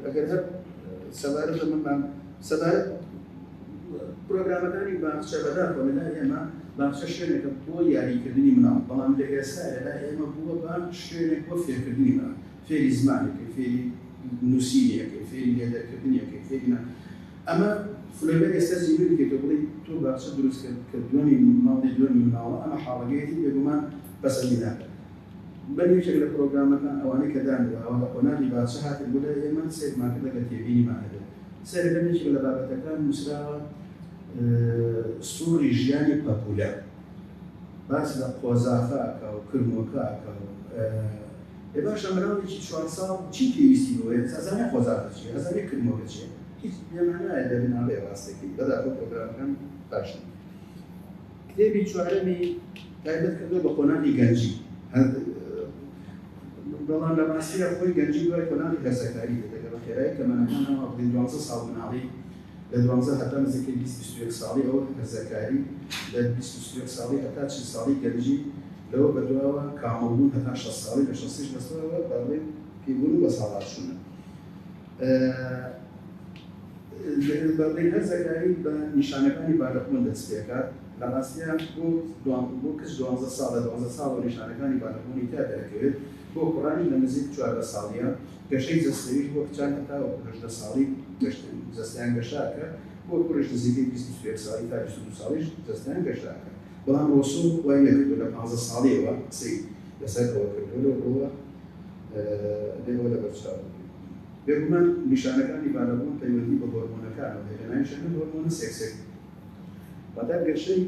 A: ئەگەر هەر سەبارەت من سەبارەت پرۆگرامەکانی باخچە بەداخەوە لەلای ئێمە باخچە شوێنێکە بۆ یاریکردنی مناڵ بەڵام لە ئێستا لەلای ئێمە بووە بە شوێنێک بۆ فێرکردنی مناڵ فێری زمانێکی فێری نووسینیەکەی فێری لێدەرکردنیەکەی فێری ئەمە فلەبەر ئێستا زیینی بکەیتەوە بڵێ تۆ باخچە دروست کە دوێنی ماڵی دوێنی مناڵە ئەمە حاڵەگەیەتی بێگومان بەسەری ناکات بەریەکێک لە پرۆگرامەکان ئەوانەی کە دانراوە لە قۆناغی باخچە هاتن بۆ لای ئێمە سێرماکە لەگە تێبینیمانەبێت سێرەکەمێکی لە بابەتەکان نووسراوە سووری ژیانی پەپولە باس لە قۆزاخاکە و کرمۆکاکە و ێ باشە مراوێکی 4 ساڵ چی پێویستی بۆیە ئەزانێ قۆزاخە چیە ئەزانێ کرمۆکە چیە هیچ پێمان نایە دەبیناڵێ ڕاستێکی بەداخەوە پرۆگرامەکان باشن کتێبی چوارەمی تایبەت کردووە بە قۆناغی گەنجی بەڵام لە ماسیە خۆی گەنجی دوای قۆناغی هەرسەکاری دەگە بە خێرایی کەمانەکانەوە بڵێ 12 ساڵ مناڵی لە 12 هەتا نزیکەی 20-21 ساڵی ئەوە هەرسەکاری لە 21 ساڵی هەتا 40 ساڵی گەنجی لەوە بەدواوە کامەڵبوون هەتا 60 ساڵی لە 60 بەسەرەوە بەڵێ پێبوون بە ساڵات چوونە بەڵێ هەرسەکاری بە نیشانەکانی بارەخۆن دەست پێکات لە ڕاستیان بۆ کەس 12 ساڵ لە 12 ساڵ نیشانەکانی بارەخۆنی تا دەکەوێت بۆ کوڕانی لە نزیک 14 ساڵیە گەشەی جەستەویش بۆ کچان هەتا 18 ساڵی جەستیان گەشاکە بۆ کوڕش نزیکەی 21 ساڵی تا 22 ساڵیش جەستیان گەشاکە بەڵام ڕۆسوو وای نەکردو لە 15 ساڵیەوە قسەی لەسەرەوە کردووە بۆوە لێەوە لە بەرچاو بێگومان نیشانەکانی بارەبوون پەیوەندی بە هۆرمۆنەکانەوە لەلایەنشان هۆرمۆنە سێکسێک واتە گەشەی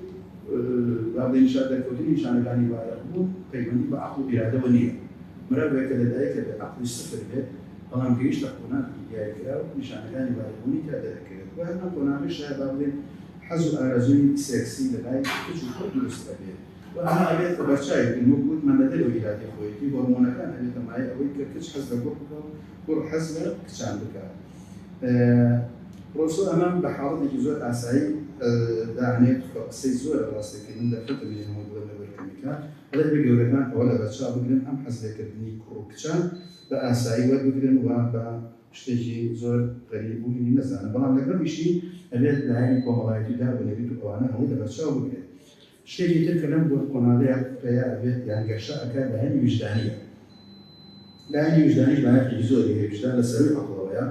A: بابڵێ نیشان دەرکەوتنی نیشانەکانی بارەبوون پەیوەندی بە عەقڵ و ئیرادەوە نییە مرۆڤێکە لەدایکە بە عەقڵی سفر بێت بەڵام گەیشتە قۆناغی دیاریکراوە نیشانەکانی بارەبوونی تا دەرەکەوێت و هەر ئەم قۆناغی شایە بابڵێن حەز و ئارەزووی سێکسی لەلای کچ و کوڕ دروست دەبێت و ئەمە ئەبێت بە بەرچاوێکی وەکووتمان لەدەرەوە ئیرادی خۆیەتی هۆرمۆنەکان ئەبێتە مایە ئەوەی کە کچ حەز لە کوڕ بکات و کوڕ حەز لە کچان بکات ڕۆسۆ ئەمان بە حاڵەتێکی زۆر ئاسایی داهێنێت قسەی زۆر ڕاستەکردن دەفرەتە بێنەوە بڵێ لە بەرکەمیکان بەڵێ بە گەورەکان ئەوە لە بەرچاو بگرن ئەم حەزلێکردنی کوڕ و کچان بە ئاسایی وەربگرن و بە شتێکی زۆر غەریببوونی نەزانن بەڵام لەگەڵیشی ئەبێت لایەنی کۆمەڵایەتیدا بنەبێت و ئەوانە هەموو لە بەرچاو بگرێت شتێکی تر کە لەم بۆ قۆناغەیە پێیا ئەبێت یان گەشە ئەکات لایەنی وجدانیە لایەنی وجدانیش بایەخێکی زۆری هەیە وجدان لە سەروی عەقڵەوەیە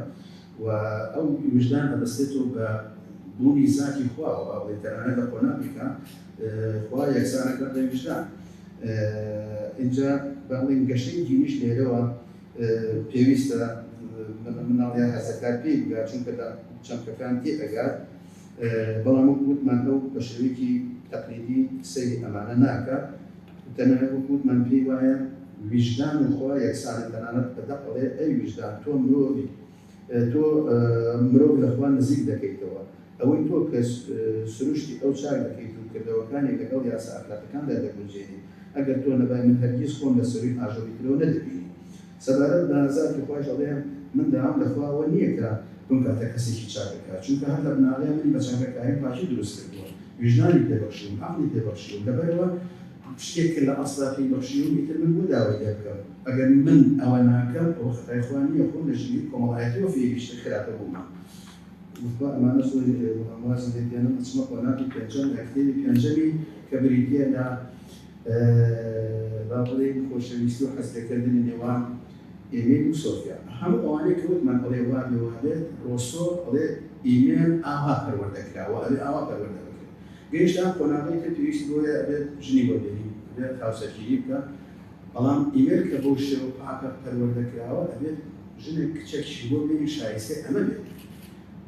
A: و ئەو وجدان ئەبەستێتەوە بە بوونی ذاتی خواوە بابڵێ تەنانەت لە قۆناغێکە خوا یەکسانەکە لە وجدان اینجا بەڵێن گەشەی دینیش لێرەوە پێویستە مناڵیان هەرسەکار پێی بگات چونکە چەمکەکان تێ ئەگات بەڵام وەکووتمان ئەو بە شێوەیەکی تەقلیدی سەیری ئەمانە ناکات تەنانەت وەکووتمان پێی وایە وجدان و خوا یەکسانە تەنانەت بەدەقڵێ ئەی وجدان تۆ مرۆڤی تۆ مرۆڤ لە خوا نزیک دەکەیتەوە ئەوەی تۆ کە سروشتی ئەو چاک دەکەیت و کردەوەکانی لەگەڵ یاسا ئەخلاقیەکاندا دەگونجێنی ئەگەر تۆ نەبای من هەرگیز خۆم لە سەروی ئاژەڵیکردەوە نەدەبینی سەبارەت بە ئازاری خوای دەڵێم من داوام لە خواوە نییە کە بم کاتە کەسێکی چاکەکە چونکە هەر لە بناڵەیە منی بە چاکەکاری پاشی دروست کردووە وجدانی پێبەخشیم عەقڵی پێبەخشیم لەبەرەوە شتێک لە ئەسڵا پێی بەخشیم ئیتر من بۆ داوای لێ بکەم ئەگەر من ئەوە ناکەم ئەوە خەتای خوا نییە خۆم لە ژیری کۆمەڵایەتیەوە فێری شتێک خراپە بوومە ئەمانە زۆری وازن لێدێنن ئەچمە قۆناغی پێنجەم لە کتێبی پێنجەمی کە بریتیە لە با بڵێن خۆشەویستی و حەزلێکردنی نێوان ئێمێل و سۆفیا. هەموو ئەوانەی کە وتمان ئەڵێ وا بێت ڕۆسۆ ئەڵێ ئیمێل ئاوا پەروەردەکراوە ئەڵێ ئاوا پەروەردە بکرێت. گەیشتان قۆناغی کە پێویستی بۆیە ئەبێت ژنی بۆبێنی بێت هاوسەرگیری بکە، بەڵام ئیمێل کە بەو شێوە پاکە پەروەردەکراوە ئەبێت ژنێک کچێکی بۆ بێنی شایستە ئەمە بێت.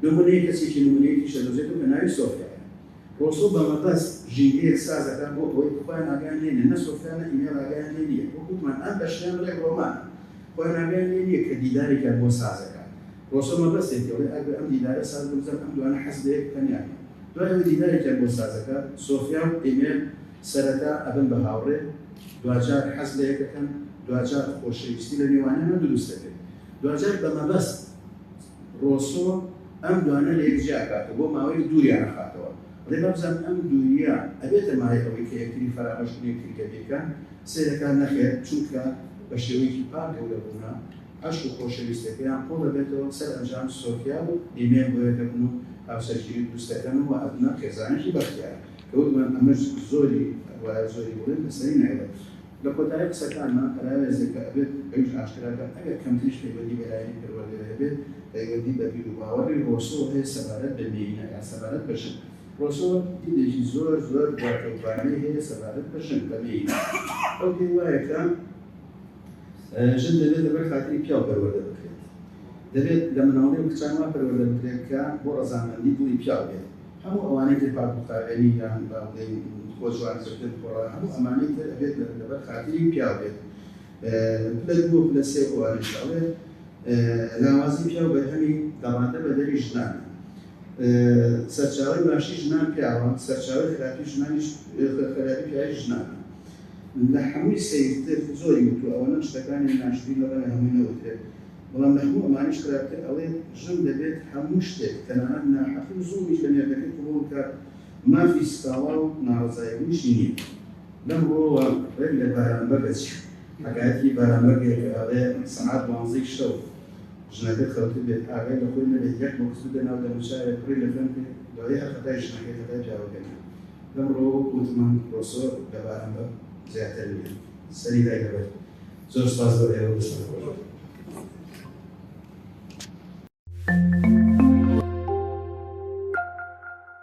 A: نمونەی کەسێکی نمونەیەکی شەدۆزێت و کە ناوی سۆفیایە. ڕۆسۆ بەمەبەست ژینگەیەک سازەکە بۆ ئەوەی خۆیان ئاگیان لێ نییە، نە سۆفیا نە ئیمێل ئاگیان لێ نییە. وەکوتمان ئەم بەشیان بڵێ ڕۆمانە. خۆیان ئاگیان لێ نییە کە دیدارێکیان بۆ سازەکە. ڕۆسۆ مەبەستێتی ئەوەی ئەگەر ئەم دیدارە ساز بزەن ئەم دوانە حەز لە یەک بکەنیان. دوای دیدارێکیان بۆ سازەکە، سۆفیا و ئیمێل سەرەتا ئەبن بە هاوڕێ، دوجار حەز لە یەکەکەن، دوجار خۆشەویستی لە نێوانیانە دروست دەکرێت. دوجار بەمەبەست ڕۆسۆ ئەم دوانە لە یەکجیا ئەکاتەوە بۆ ماوەی دووریان ئەخاتەوە. ڕێ بەبزان ئەم دووریە ئەبێتە مای ئەوەی کە یەکتری فەرامۆشکردنی یەکتری بێکەن، سێرەکان نەخێت چونکە بە شێوەیەکی پاک گەورەبوونا عەشق و خۆشەویستیەکەیان قۆڵ دەبێتەوە سەر ئەنجام سۆفیا و ئیمێل بۆ یەکەکەن و هاوسەرگیری دروست دەکەن و ئەبنە خێزانێکی بەختیارە کە وتمان ئەمەش زۆری وایە زۆری بڵێن لەسەری نایڵێت. لە کۆتایی قسەکانمان پەراوێزێکە ئەبێت ئەویش ئاشکراکە ئەگەر کەمتریش پەیوەندی بە لایەنی پەروەردەیە هەبێت، پەیوەندی بە بیر و باوەڕی ڕۆسۆ هەیە سەبارەت بە مێینە یا سەبارەت بە ژن. ڕۆسۆ دیدێکی زۆر بواکەوتوانەی هەیە سەبارەت بە ژن بە مێینە. ئەو پێی وایە کە ژن دەبێت لەبەر خاتری پیاو پەروەردە بکرێت. دەبێت لە مناڵی و کچان وا پەروەردە بکرێت کە بۆ ڕەزامەندی دڵی پیاو بێت. هەموو ئەوانەی تر پاکوخاوێنی یان با بڵێن خۆشوازکردن خۆڕا هەموو ئەمانەی تر ئەبێت لەبەر خاتری پیاو بێت. پلە دوو پلە سێ ئەوانەش ئەڵێ لاوازی پیاو بەرهەمی دەڕاتە بە دەری ژنانە. سەرچاوەی باشی ژنان پیاوە، سەرچاوەی خراپی ژنانیش خراپی پیاوی ژنانە. لە هەمووی سەیرتر زۆری وتو ئەوەنە شتەکانی ناشری لەڕێ هەمووی نەوترێت. بەڵام لە هەموو ئەمانیش خراپتر ئەڵێ ژن دەبێت هەموو شتێک تەنانەت ناحەقی و زوڵمیش لە مێردەکەی قبوڵ بکات، مافی سکاڵا و ناڕەزاییبوونیشی نییە. لەمڕۆوە ڕێک لە بارانبەر دەچێت. حکایەتی بارانبەرێکە ئەڵێ سەعات 12 شەو ژنەکە خەوتر بێت ئاگای لە خۆی نەبێت یەک مەقصود دەناو دەموچایە پڕی لە خوێن بێت دوای هەر خەتای ژنەکەی خەتای پیاوەکەی. لەمڕۆ وتمان ڕۆسۆ لە بارانبەر زیاتر نییە. سەری لای دەبێت. زۆر سپاس بۆ ئێوە بستن خۆش.